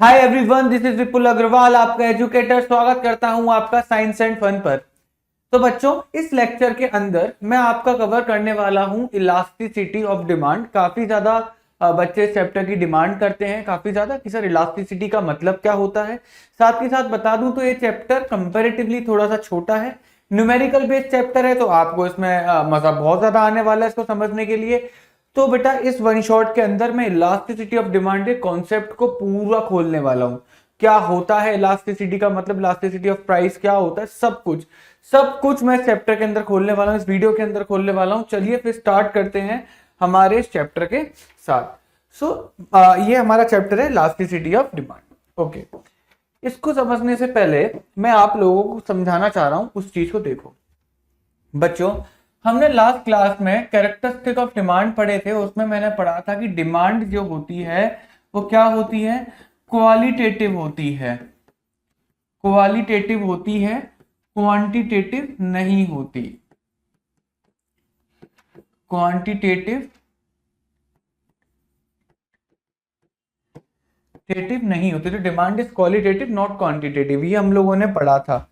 Hi everyone, this is विपुल अग्रवाल, आपका educator. स्वागत करता हूं आपका साइंस एंड फन पर। तो बच्चों, इस लेक्चर के अंदर मैं आपका कवर करने वाला हूं इलास्टिसिटी ऑफ डिमांड। काफी ज्यादा बच्चे इस चैप्टर की डिमांड करते हैं काफी ज्यादा कि सर इलास्टिसिटी का मतलब क्या होता है। साथ के साथ बता दूं तो ये चैप्टर कंपैरेटिवली थोड़ा सा छोटा है, न्यूमेरिकल बेस्ड चैप्टर है, तो आपको इसमें मजा बहुत ज्यादा आने वाला है इसको समझने के लिए। तो बेटा इस वन शॉट के अंदर मैं इलास्टिसिटी ऑफ डिमांड के कॉन्सेप्ट को पूरा खोलने वाला हूं। क्या होता है इलास्टिसिटी का मतलब, इलास्टिसिटी ऑफ प्राइस क्या होता है, सब कुछ मैं इस चैप्टर के अंदर खोलने वाला हूं, इस वीडियो के अंदर खोलने वाला हूं। चलिए फिर स्टार्ट करते हैं हमारे इस चैप्टर के साथ। ये हमारा चैप्टर है इलास्टिसिटी ऑफ डिमांड। ओके, इसको समझने से पहले मैं आप लोगों को समझाना चाह रहा हूं उस चीज को। देखो बच्चों, हमने लास्ट क्लास में कैरेक्टरिस्टिक ऑफ डिमांड पढ़े थे। उसमें मैंने पढ़ा था कि डिमांड जो होती है वो क्या होती है, क्वालिटेटिव होती है। क्वालिटेटिव होती है, क्वांटिटेटिव नहीं होती। क्वांटिटेटिव नहीं होती। तो demand is qualitative not quantitative, ये हम लोगों ने पढ़ा था।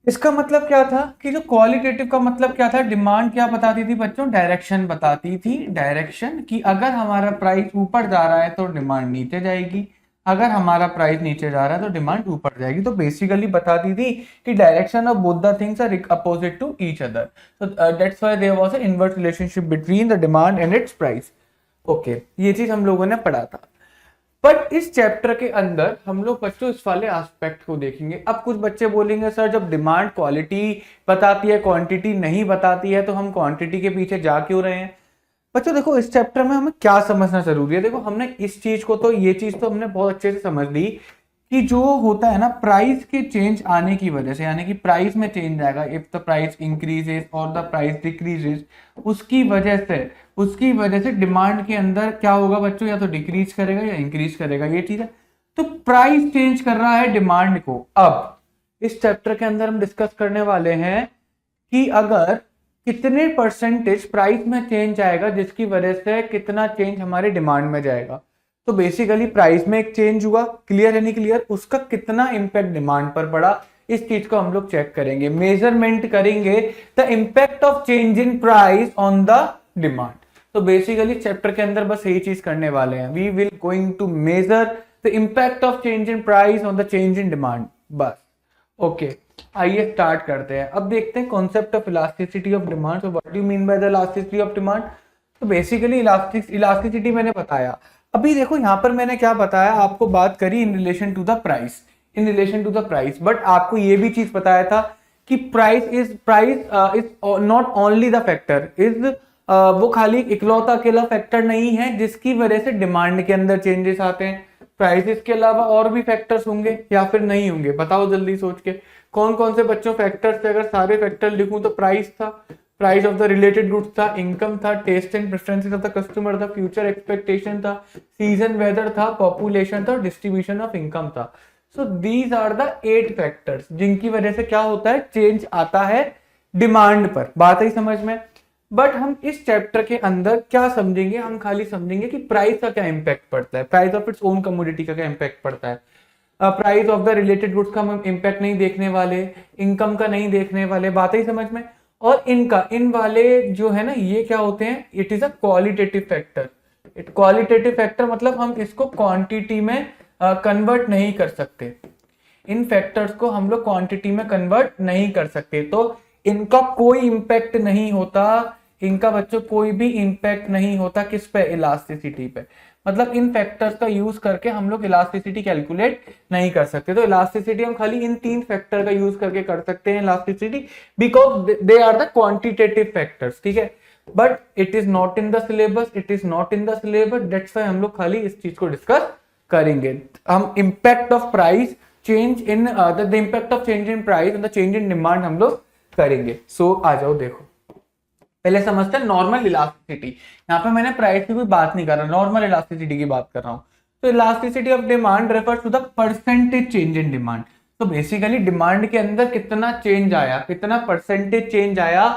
इसका मतलब क्या था कि जो क्वालिटेटिव का मतलब क्या था, डिमांड क्या बताती थी बच्चों, डायरेक्शन बताती थी। डायरेक्शन कि अगर हमारा प्राइस ऊपर जा रहा है तो डिमांड नीचे जाएगी, अगर हमारा प्राइस नीचे जा रहा है तो डिमांड ऊपर जाएगी। तो बेसिकली बताती थी कि direction of both the things are opposite to each other. तो that's why there was a inverse relationship between the demand and its price. Okay, ये चीज हम लोगों ने पढ़ा था। बट इस चैप्टर के अंदर हम लोग बच्चों इस वाले एस्पेक्ट को देखेंगे। अब कुछ बच्चे बोलेंगे सर जब डिमांड क्वालिटी बताती है क्वांटिटी नहीं बताती है तो हम क्वांटिटी के पीछे जा क्यों रहे हैं। बच्चों देखो, इस चैप्टर में हमें क्या समझना जरूरी है। देखो हमने इस चीज को तो ये चीज तो हमने बहुत अच्छे से समझ ली कि जो होता है ना प्राइस के चेंज आने की वजह से, यानी कि प्राइस में चेंज आएगा इफ द प्राइस इंक्रीजेस और द प्राइस डिक्रीजेस, उसकी वजह से डिमांड के अंदर क्या होगा बच्चों, या तो डिक्रीज करेगा या इंक्रीज करेगा, ये चीज है। तो प्राइस चेंज कर रहा है डिमांड को। अब इस चैप्टर के अंदर हम डिस्कस करने वाले हैं कि अगर कितने परसेंटेज प्राइस में चेंज आएगा जिसकी वजह से कितना चेंज हमारे डिमांड में जाएगा। तो बेसिकली प्राइस में एक चेंज हुआ, क्लियर है नहीं क्लियर, उसका कितना इंपैक्ट डिमांड पर पड़ा, इस चीज को हम लोग चेक करेंगे, मेजरमेंट करेंगे the impact of change in price on the demand. तो बेसिकली चैप्टर के अंदर बस यही चीज करने वाले हैं, we will going to measure the impact of change in price on the change in demand, बस। ओके, आइए स्टार्ट करते हैं। अब देखते हैं concept of elasticity of demand. So what do you mean by the elasticity of demand. तो basically elasticity मैंने बताया। अभी देखो यहाँ पर मैंने क्या बताया आपको, बात करी in relation to the price, in relation to the price. But आपको ये भी चीज बताया था कि price is not only the factor, is वो खाली इकलौता अकेला फैक्टर नहीं है जिसकी वजह से डिमांड के अंदर चेंजेस आते हैं। प्राइसेस के अलावा और भी फैक्टर्स होंगे या फिर नहीं होंगे, बताओ जल्दी सोच के। कौन कौन से बच्चों फैक्टर्स थे, अगर सारे फैक्टर लिखूं तो प्राइस था, price of the related goods था, इनकम था, taste and preferences of the customer था, फ्यूचर एक्सपेक्टेशन था, सीजन वेदर था, पॉपुलेशन था और डिस्ट्रीब्यूशन ऑफ इनकम था। So these are the 8 factors जिनकी वजह से क्या होता है, चेंज आता है डिमांड पर। बात आई समझ में। बट हम इस चैप्टर के अंदर क्या समझेंगे, हम खाली समझेंगे कि प्राइस का क्या इंपैक्ट पड़ता है, price of its own commodity का क्या इंपैक्ट पड़ता है। Price of the related goods का हम इंपैक्ट नहीं देखने वाले, इनकम का नहीं देखने वाले, बात ही समझ में। और इनका, इन वाले जो है ना, ये क्या होते हैं, it is a qualitative factor. Qualitative factor मतलब हम इसको क्वांटिटी में कन्वर्ट नहीं कर सकते, इन फैक्टर्स को हम लोग क्वांटिटी में कन्वर्ट नहीं कर सकते। तो इनका कोई इंपैक्ट नहीं होता, इनका बच्चों कोई भी इंपैक्ट नहीं होता किस पे, इलास्टिसिटी पे। मतलब इन फैक्टर्स का यूज करके हम लोग इलास्टिसिटी कैलकुलेट नहीं कर सकते। तो इलास्टिसिटी हम खाली इन 3 फैक्टर का यूज करके कर सकते हैं elasticity, because they are the quantitative factors, ठीक है। But it is not in the syllabus, it is not in the syllabus, that's why हम लोग खाली इस चीज को डिस्कस करेंगे। हम impact of price change in the impact of change in price and the change in demand हम लोग करेंगे। सो आ जाओ, देखो पहले समझते हैं नॉर्मल इलास्टिसिटी। यहाँ पे मैंने प्राइस की कोई बात नहीं कर रहा, नॉर्मल इलास्टिसिटी की बात कर रहा हूँ। तो elasticity of demand refers to the percentage change in demand. तो बेसिकली डिमांड के अंदर कितना चेंज आया, कितना परसेंटेज चेंज आया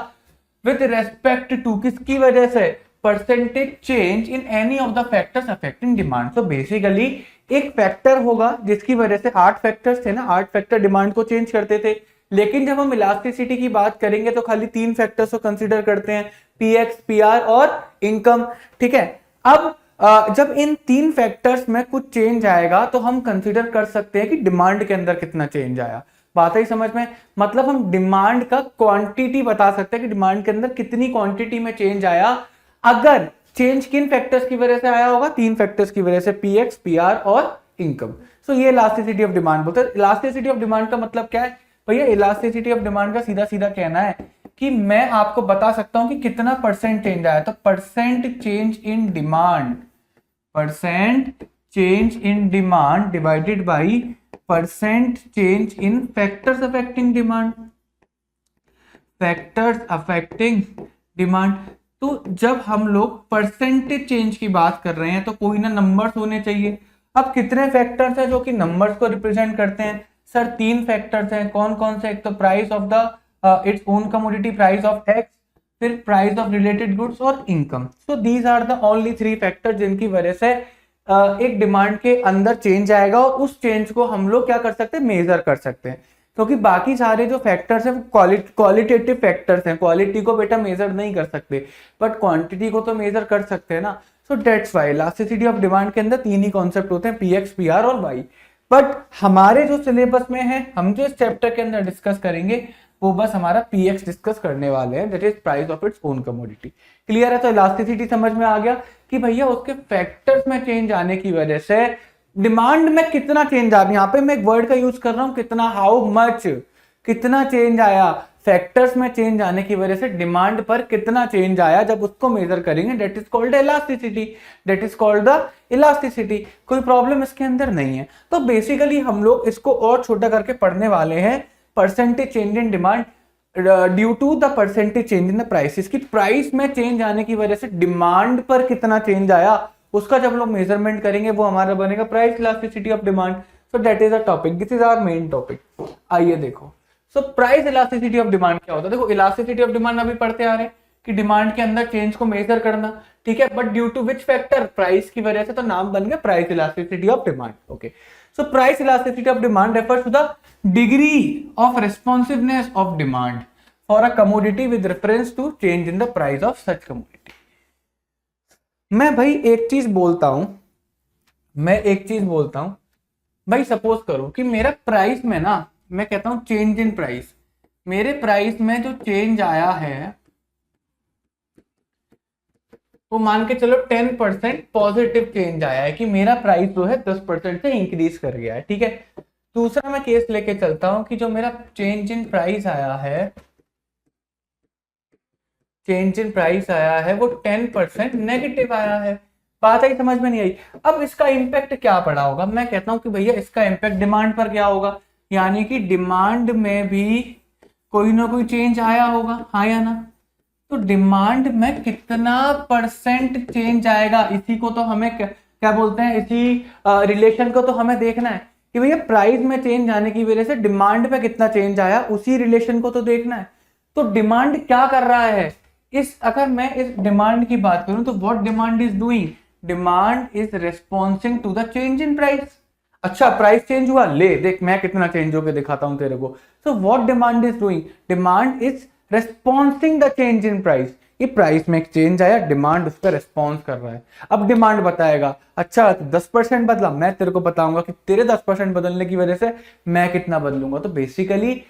विद रेस्पेक्ट टू, किसकी वजह से, percentage change in any of the factors affecting demand. तो बेसिकली एक फैक्टर होगा जिसकी वजह से 8 फैक्टर्स थे ना, 8 फैक्टर डिमांड को चेंज करते थे, लेकिन जब हम इलास्टिसिटी की बात करेंगे तो खाली 3 फैक्टर्स को कंसीडर करते हैं, पीएक्स, पीआर और इनकम। ठीक है, अब जब इन 3 फैक्टर्स में कुछ चेंज आएगा तो हम कंसीडर कर सकते हैं कि डिमांड के अंदर कितना चेंज आया। बात आई समझ में? मतलब हम डिमांड का क्वांटिटी बता सकते हैं कि डिमांड के अंदर कितनी क्वांटिटी में चेंज आया, अगर चेंज किन फैक्टर्स की वजह से आया होगा, 3 फैक्टर्स की वजह से, पीएक्स, पीआर और इनकम। सो ये इलास्टिसिटी ऑफ डिमांड बोलते हैं। इलास्टिसिटी ऑफ डिमांड का मतलब क्या है भैया? इलास्टिसिटी ऑफ डिमांड का सीधा सीधा कहना है कि मैं आपको बता सकता हूं कि कितना परसेंट चेंज आया, तो percent change in demand, percent change in demand divided by percent change in factors affecting demand, factors affecting demand. तो जब हम लोग परसेंटेज चेंज की बात कर रहे हैं तो कोई ना नंबर्स होने चाहिए। अब कितने फैक्टर्स हैं जो कि नंबर्स को रिप्रेजेंट करते हैं? सर 3 फैक्टर्स हैं। कौन कौन से? एक तो price of the its own commodity, price of X, फिर प्राइस ऑफ रिलेटेड गुड्स और income. So these are the only 3 factor जिनकी वजह से एक डिमांड के अंदर चेंज आएगा और उस चेंज को हम लोग क्या कर सकते हैं? मेजर कर सकते हैं। क्योंकि बाकी सारे जो फैक्टर्स हैं वो क्वालिटेटिव फैक्टर्स हैं, क्वालिटी को बेटा मेजर नहीं कर सकते, बट क्वांटिटी को तो मेजर कर सकते हैं ना। So that's why elasticity of demand के अंदर 3 ही कॉन्सेप्ट होते हैं, पीएक्स, पीआर और वाई। बट हमारे जो सिलेबस में है, हम जो इस चैप्टर के अंदर डिस्कस करेंगे वो बस हमारा पीएक्स डिस्कस करने वाले हैं, that is price of its own commodity. Clear है? तो इलास्टिसिटी समझ में आ गया कि भैया उसके फैक्टर्स में चेंज आने की वजह से डिमांड में कितना चेंज आ रहा है। यहाँ पे मैं एक वर्ड का यूज कर रहा हूं, कितना, हाउ मच, कितना चेंज आया, फैक्टर्स में चेंज आने की वजह से डिमांड पर कितना चेंज आया, जब उसको मेजर करेंगे that is called elasticity, that is called the elasticity. कोई प्रॉब्लम इसके अंदर नहीं है। तो बेसिकली हम लोग इसको और छोटा करके पढ़ने वाले हैं, percentage change in demand due to the percentage change in the prices, की प्राइस में चेंज आने की वजह से डिमांड पर कितना चेंज आया, उसका जब लोग मेजरमेंट करेंगे वो हमारा बनेगा price elasticity of demand. So that is a topic, this is our main topic. आइए देखो, so price elasticity of demand क्या होता है? देखो इलास्टिसिटी ऑफ डिमांड अभी पढ़ते आ रहे हैं कि डिमांड के अंदर चेंज को मेजर करना, ठीक है, but due to which factor? Price की वजह से, तो नाम बन गया price elasticity of demand. Okay, so price elasticity of demand refers to the degree of responsiveness of demand for a commodity with reference to change in the price of such commodity. मैं भाई एक चीज बोलता हूं, भाई suppose करो कि मेरा प्राइस में ना, मैं कहता हूं चेंज इन प्राइस, मेरे प्राइस में जो चेंज आया है वो मान के चलो 10% पॉजिटिव चेंज आया है, कि मेरा प्राइस जो है 10% से इंक्रीज कर गया है। ठीक है, दूसरा मैं केस लेके चलता हूं कि जो मेरा चेंज इन प्राइस आया है, चेंज इन प्राइस आया है वो 10% नेगेटिव आया है। बात आई समझ में नहीं आई? अब इसका इंपैक्ट क्या पड़ा होगा? मैं कहता हूं कि भैया इसका इंपैक्ट डिमांड पर क्या होगा, यानी कि डिमांड में भी कोई ना कोई चेंज आया होगा, हाँ या ना? तो डिमांड में कितना परसेंट चेंज आएगा, इसी को तो हमें क्या बोलते हैं, इसी रिलेशन को तो हमें देखना है कि भैया प्राइस में चेंज आने की वजह से डिमांड पे कितना चेंज आया, उसी रिलेशन को तो देखना है। तो डिमांड क्या कर रहा है अगर मैं इस डिमांड की बात करूं तो what demand is doing, demand is responsing to the change in price. अच्छा, प्राइस चेंज हुआ, ले देख मैं कितना चेंज होकर दिखाता हूं तेरे को। So what demand is doing, demand is responsing the change in price. ये प्राइस में चेंज आया, डिमांड उस पर रिस्पॉन्स कर रहा है। अब डिमांड बताएगा, अच्छा 10% बदला, मैं तेरे को बताऊंगा कि तेरे 10% बदलने की वजह से मैं कितना बदलूंगा। तो बेसिकली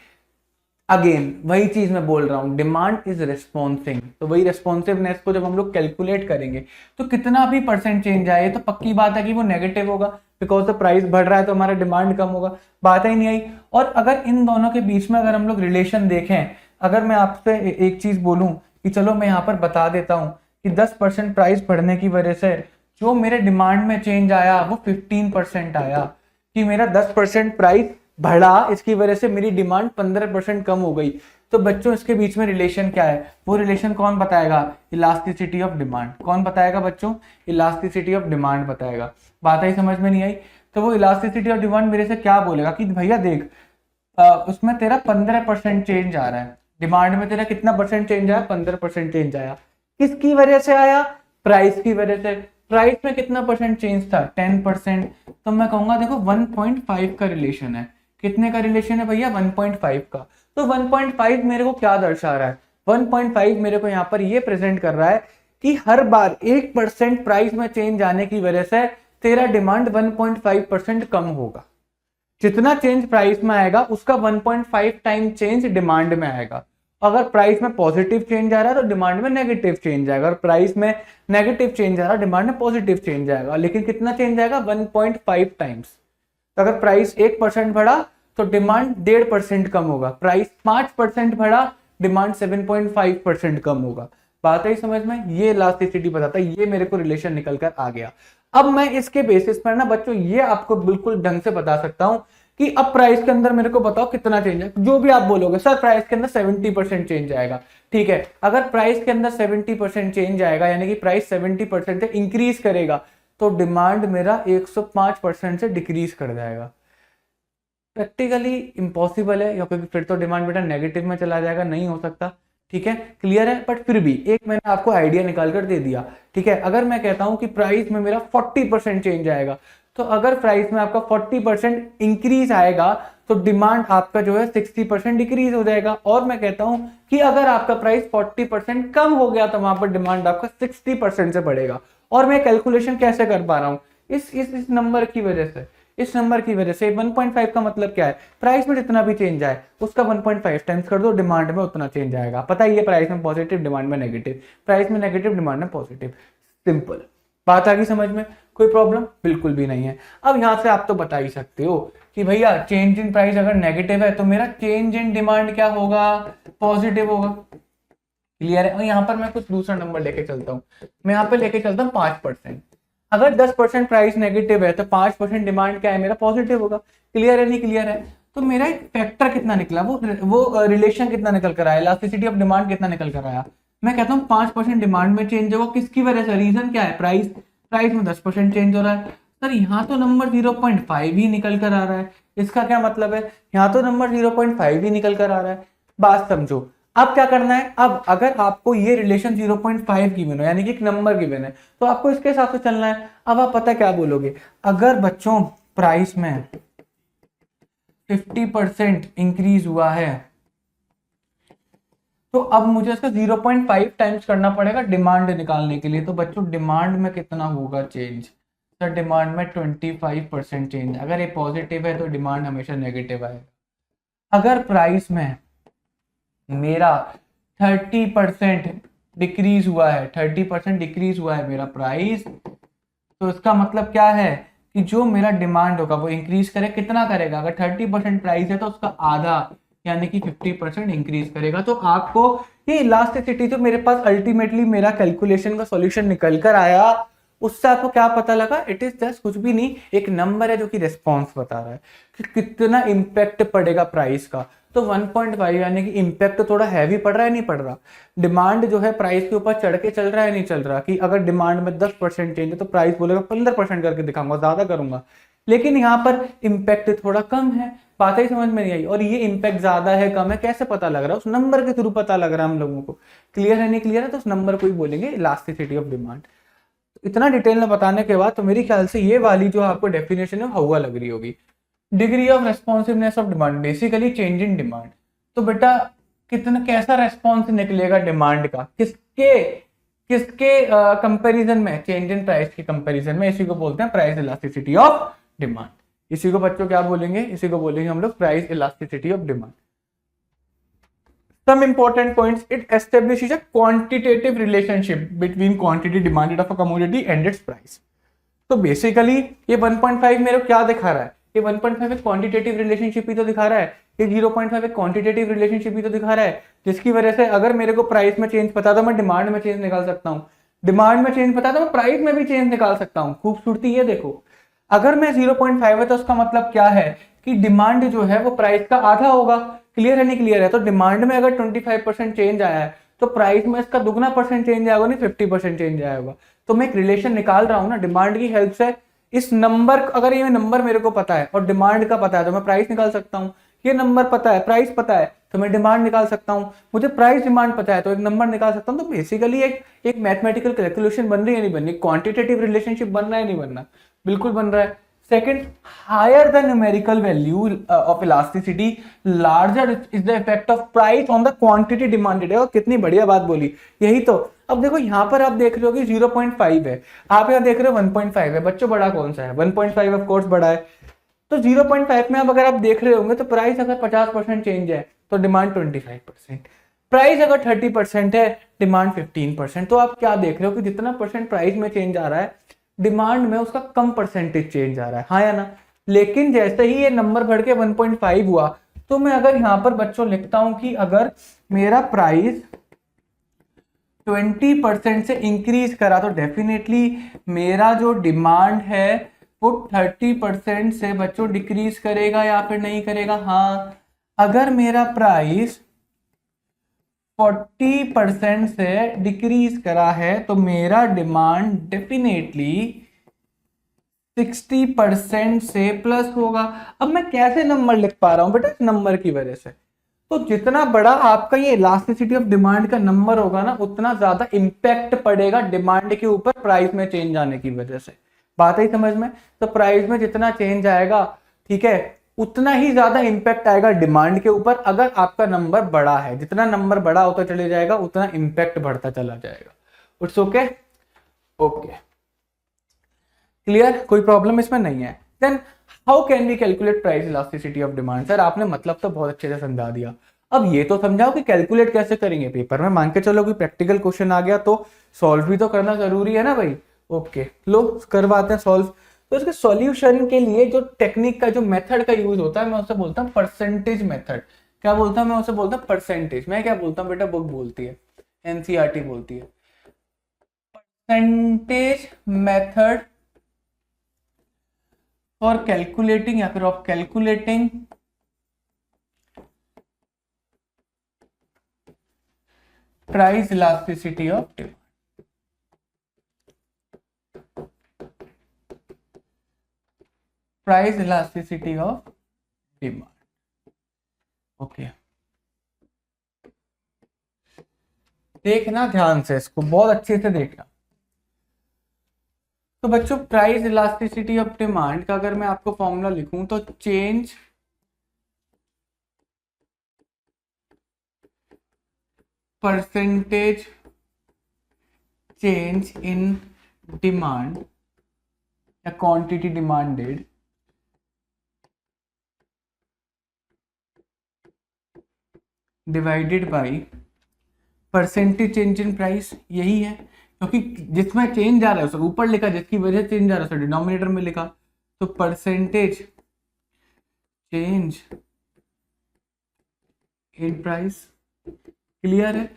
अगेन वही चीज मैं बोल रहा हूं, डिमांड इज रिस्पॉन्सिंग। तो वही रिस्पॉन्सिवनेस को जब हम लोग कैलकुलेट करेंगे तो कितना भी परसेंट चेंज आए तो पक्की बात है कि वो नेगेटिव होगा, बिकॉज द प्राइस बढ़ रहा है तो हमारा डिमांड कम होगा। बात ही नहीं आई। और अगर इन दोनों के बीच में अगर हम लोग रिलेशन देखें, अगर मैं आपसे एक चीज बोलूं कि चलो मैं यहाँ पर बता देता हूं कि 10% प्राइस बढ़ने की वजह से जो मेरे डिमांड में चेंज आया वो 15% आया, कि मेरा 10% प्राइस बढ़ा, इसकी वजह से मेरी डिमांड 15% कम हो गई। तो बच्चों इसके बीच में रिलेशन क्या है, वो रिलेशन कौन बताएगा, इलास्टिसिटी ऑफ डिमांड। कौन बताएगा बच्चों, इलास्टिसिटी ऑफ डिमांड बताएगा। बात आई समझ में नहीं आई? तो वो इलास्टिसिटी ऑफ डिमांड मेरे से क्या बोलेगा कि भैया देख उसमें तेरा 15% चेंज आ रहा है, डिमांड में तेरा कितना परसेंट चेंज आया, 15% चेंज आया। किसकी वजह से आया, प्राइस की वजह से। प्राइस में कितना परसेंट चेंज था, 10%, तो मैं कहूंगा देखो 1.5 का रिलेशन है। कितने का रिलेशन है भैया, 1.5 का। तो 1.5 मेरे को क्या दर्शा रहा है, 1.5 मेरे को यहाँ पर ये प्रेजेंट कर रहा है कि हर बार 1% प्राइस में चेंज आने की वजह से तेरा डिमांड 1.5% कम होगा। जितना चेंज प्राइस में आएगा उसका 1.5 टाइम चेंज डिमांड में आएगा। अगर प्राइस में पॉजिटिव चेंज आ रहा है तो डिमांड में नेगेटिव चेंज आएगा, अगर प्राइस में नेगेटिव चेंज आ रहा है डिमांड में पॉजिटिव चेंज आएगा। लेकिन कितना चेंज आएगा, 1.5 टाइम्स। तो अगर प्राइस 1% बढ़ा तो डिमांड 1.5% कम होगा, प्राइस 5% बढ़ा डिमांड 7.5% कम होगा। बात है समझ में, ये इलास्टिसिटी बताता है, ये मेरे को रिलेशन निकल कर आ गया। अब मैं इसके बेसिस पर ना बच्चों ये आपको बिल्कुल ढंग से बता सकता हूं कि अब प्राइस के अंदर मेरे को बताओ कितना चेंज है। जो भी आप बोलोगे सर प्राइस के अंदर 70% चेंज आएगा, ठीक है। अगर प्राइस के अंदर 70% चेंज आएगा यानी कि प्राइस 70% से इंक्रीज करेगा तो डिमांड मेरा 105% से डिक्रीज कर जाएगा। प्रैक्टिकली इम्पॉसिबल है क्योंकि फिर तो डिमांड बेटा नेगेटिव में चला जाएगा, नहीं हो सकता, ठीक है, क्लियर है। बट फिर भी एक मैंने आपको आइडिया निकाल कर दे दिया, ठीक है। अगर मैं कहता हूं कि प्राइस में मेरा 40% चेंज आएगा, तो अगर प्राइस में आपका 40% इंक्रीज आएगा तो डिमांड आपका जो है 60% डिक्रीज हो जाएगा। और मैं कहता हूं कि अगर आपका प्राइस 40% कम हो गया तो वहां पर डिमांड आपका 60% से बढ़ेगा। और मैं कैलकुलेशन कैसे कर पा रहा हूं, इस नंबर की वजह से। इस नंबर की वजह से 1.5 का मतलब क्या है, प्राइस में जितना भी चेंज आए उसका 1.5 टाइम्स कर दो, डिमांड में उतना चेंज आएगा। पता ही है प्राइस में पॉजिटिव डिमांड में नेगेटिव, प्राइस में नेगेटिव डिमांड में पॉजिटिव, सिंपल बात आ गई समझ में, कोई प्रॉब्लम बिल्कुल भी नहीं है। अब यहां से आप तो बता ही सकते हो कि भैया चेंज इन प्राइस अगर नेगेटिव है तो मेरा चेंज इन डिमांड क्या होगा, पॉजिटिव होगा, क्लियर है। और यहाँ पर मैं कुछ दूसरा नंबर लेके चलता हूँ, मैं यहाँ पे लेके चलता हूँ 5%। अगर 10% प्राइस नेगेटिव है तो 5% डिमांड क्या है मेरा, पॉजिटिव होगा। क्लियर है नहीं क्लियर है। तो मेरा एक फैक्टर कितना निकला, वो रिलेशन कितना निकल कर आया, इलास्टिसिटी ऑफ डिमांड कितना निकल कर आया। मैं कहता हूँ 5% डिमांड में चेंज होगा, किसकी वजह से, रीजन क्या है, प्राइस में 10% चेंज हो रहा है। सर यहाँ तो नंबर 0.5 ही निकल कर आ रहा है, इसका क्या मतलब है, यहाँ तो नंबर 0.5 ही निकल कर आ रहा है। बात समझो, अब क्या करना है, अब अगर आपको ये रिलेशन 0.5 गिवन हो यानी कि एक नंबर गिवन है तो आपको इसके हिसाब से चलना है। अब आप पता क्या बोलोगे, अगर बच्चों प्राइस में 50% इंक्रीज हुआ है तो अब मुझे इसका 0.5 टाइम्स करना पड़ेगा डिमांड निकालने के लिए। तो बच्चों डिमांड में कितना होगा चेंज, सर डिमांड में 25% चेंज। अगर ये पॉजिटिव है तो डिमांड हमेशा नेगेटिव आएगा। अगर प्राइस में मेरा 30% डिक्रीज हुआ है, 30% डिक्रीज हुआ है मेरा प्राइस, तो इसका मतलब क्या है कि जो मेरा डिमांड होगा वो इंक्रीज करे, कितना करेगा, अगर 30% प्राइस है तो उसका आधा यानी कि 50% इंक्रीज करेगा। तो आपको ये इलास्टिसिटी जो मेरे पास अल्टीमेटली मेरा कैलकुलेशन का सॉल्यूशन निकल कर आया उससे आपको क्या पता लगा, इट इज जस्ट कुछ भी नहीं, एक नंबर है जो कि रिस्पॉन्स बता रहा है कि कितना इंपैक्ट पड़ेगा प्राइस का। तो 1.5 यानी कि इंपैक्ट तो थोड़ा हैवी पड़ रहा है, नहीं पड़ रहा, डिमांड जो है प्राइस के ऊपर चढ़ के चल रहा है, नहीं चल रहा, कि अगर डिमांड में 10% चेंज है तो प्राइस बोलेगा 15% करके दिखाऊंगा, ज्यादा करूंगा। लेकिन यहाँ पर इंपैक्ट थोड़ा कम है, बात ही समझ में नहीं आई। और ये इंपैक्ट ज्यादा है कम है कैसे पता लग रहा है, उस नंबर के थ्रू पता लग रहा है हम लोगों को। क्लियर है नहीं क्लियर है, तो उस नंबर को ही बोलेंगे इलास्टिसिटी ऑफ डिमांड। इतना डिटेल में बताने के बाद तो मेरे ख्याल से ये वाली जो आपको डेफिनेशन है हवा लग रही होगी। Degree of responsiveness of demand, basically change in demand. तो बेटा कितना कैसा रेस्पॉन्स निकलेगा डिमांड का, किसके किसके कंपैरिजन में, चेंज इन प्राइस के कंपैरिजन में, इसी को बोलते हैं प्राइस इलास्टिसिटी ऑफ डिमांड। इसी को बच्चों क्या बोलेंगे, इसी को बोलेंगे हम लोग price elasticity of demand. Some important points, it establishes a quantitative relationship between quantity demanded of a commodity and its price. तो बेसिकली ये 1.5 मेरे को क्या दिखा रहा है, ये 1.5 एक क्वांटिटेटिव रिलेशनशिप ही तो दिखा रहा है, ये 0.5 एक क्वांटिटेटिव रिलेशनशिप ही तो दिखा रहा है, जिसकी वजह से अगर मेरे को प्राइस में चेंज पता तो मैं डिमांड में चेंज निकाल सकता हूँ, डिमांड में चेंज पता तो मैं प्राइस में भी चेंज निकाल सकता हूँ। खूबसूरती ये देखो, अगर मैं 0.5 है तो उसका मतलब क्या है कि डिमांड जो है वो प्राइस का आधा होगा। क्लियर है नहीं क्लियर है, तो डिमांड में अगर 25% चेंज आया है तो प्राइस में इसका दुगना परसेंट चेंज आएगा, नहीं 50% चेंज आएगा। तो मैं एक रिलेशन निकाल रहा हूं ना डिमांड की हेल्प से। इस नंबर, अगर ये नंबर मेरे को पता है और डिमांड का पता है तो मैं प्राइस निकाल सकता हूं ये नंबर पता है, प्राइस पता है, तो मैं डिमांड निकाल सकता हूँ। मुझे प्राइस डिमांड पता है तो एक नंबर निकाल सकता हूँ। तो बेसिकली एक मैथमेटिकल कैलकुलेशन बन रही है नहीं बन रही, क्वांटिटेटिव रिलेशनशिप बन रहा है नहीं बनना, बिल्कुल बन रहा है। Second, higher the numerical value of elasticity larger is the effect of price on the quantity demanded है। कितनी बढ़िया बात बोली, यही तो। अब देखो यहाँ पर आप देख रहे हो कि 0.5 है, आप यहाँ देख रहे हो 1.5 है। बच्चों बड़ा कौन सा है? 1.5 ऑफ कोर्स बड़ा है। तो 0.5 में अब अगर आप देख रहे होंगे तो प्राइस अगर 50% चेंज है तो डिमांड 25%, प्राइस अगर 30% है डिमांड 15%। तो आप क्या देख रहे हो कि जितना परसेंट प्राइस में चेंज आ रहा है डिमांड में उसका कम परसेंटेज चेंज आ रहा है, हाँ या ना। लेकिन जैसे ही ये नंबर बढ़ के 1.5 हुआ तो मैं अगर यहां पर बच्चों लिखता हूं कि अगर मेरा प्राइस 20% से इंक्रीज करा तो डेफिनेटली मेरा जो डिमांड है वो 30% से बच्चों डिक्रीज करेगा या फिर नहीं करेगा? हाँ, अगर मेरा प्राइस 40% से डिक्रीज करा है तो मेरा डिमांड डेफिनेटली 60% से प्लस होगा। अब मैं कैसे नंबर लिख पा रहा हूं बेटा? इस नंबर की वजह से। तो जितना बड़ा आपका ये इलास्टिसिटी ऑफ डिमांड का नंबर होगा ना, उतना ज्यादा इंपैक्ट पड़ेगा डिमांड के ऊपर प्राइस में चेंज आने की वजह से। बात है समझ में? तो प्राइस में जितना चेंज आएगा, ठीक है, उतना ही ज्यादा इंपैक्ट आएगा डिमांड के ऊपर। अगर आपका नंबर बड़ा है, जितना नंबर बड़ा होता चले जाएगा उतना इंपैक्ट बढ़ता चला जाएगा। It's okay, okay, clear? कोई प्रॉब्लम इसमें नहीं है। Then how can we calculate price elasticity of demand? Sir आपने मतलब तो बहुत अच्छे से समझा दिया, अब ये तो समझाओ कि कैलकुलेट कैसे करेंगे। पेपर में मान के चलो कि प्रैक्टिकल क्वेश्चन आ गया तो सॉल्व भी तो करना जरूरी है ना भाई। ओके, लो करवाते हैं सॉल्व। तो इसके सॉल्यूशन के लिए जो टेक्निक का, जो मेथड का यूज होता है, मैं उसे बोलता हूँ परसेंटेज मेथड। क्या बोलता हूँ मैं? उसे बोलता हूँ परसेंटेज। मैं क्या बोलता हूँ बेटा? बुक बोलती है, एनसीईआरटी बोलती है परसेंटेज मेथड फॉर कैलकुलेटिंग या फिर of calculating price elasticity of demand. Price elasticity of demand. Okay, देखना ध्यान से, इसको बहुत अच्छे से देखना। तो बच्चों प्राइस इलास्टिसिटी ऑफ डिमांड का अगर मैं आपको फॉर्मूला लिखूं तो change percentage change in demand या quantity demanded divided by percentage change in price, यही है। क्योंकि जिसमें चेंज आ रहा है उसे ऊपर लिखा, जिसकी वजह से चेंज आ रहा है उसे डिनोमिनेटर में लिखा। तो percentage change in price, clear है?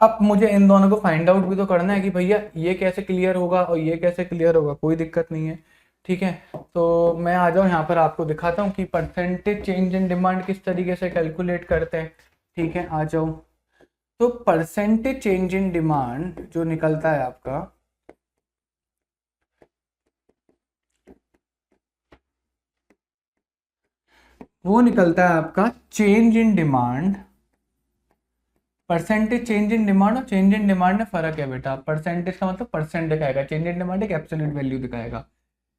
अब मुझे इन दोनों को फाइंड आउट भी तो करना है कि भैया ये कैसे क्लियर होगा और ये कैसे क्लियर होगा। कोई दिक्कत नहीं है, ठीक है। तो मैं आ जाऊँ यहाँ पर आपको दिखाता हूँ कि परसेंटेज चेंज इन डिमांड किस तरीके से कैलकुलेट करते हैं, ठीक है। आ जाऊँ, तो परसेंटेज चेंज इन डिमांड जो निकलता है आपका, वो निकलता है आपका change in demand. Percentage change in demand और चेंज इन डिमांड में फर्क है बेटा। परसेंटेज का मतलब परसेंट दिखाएगा, चेंज इन डिमांड एक एब्सोल्यूट वैल्यू दिखाएगा।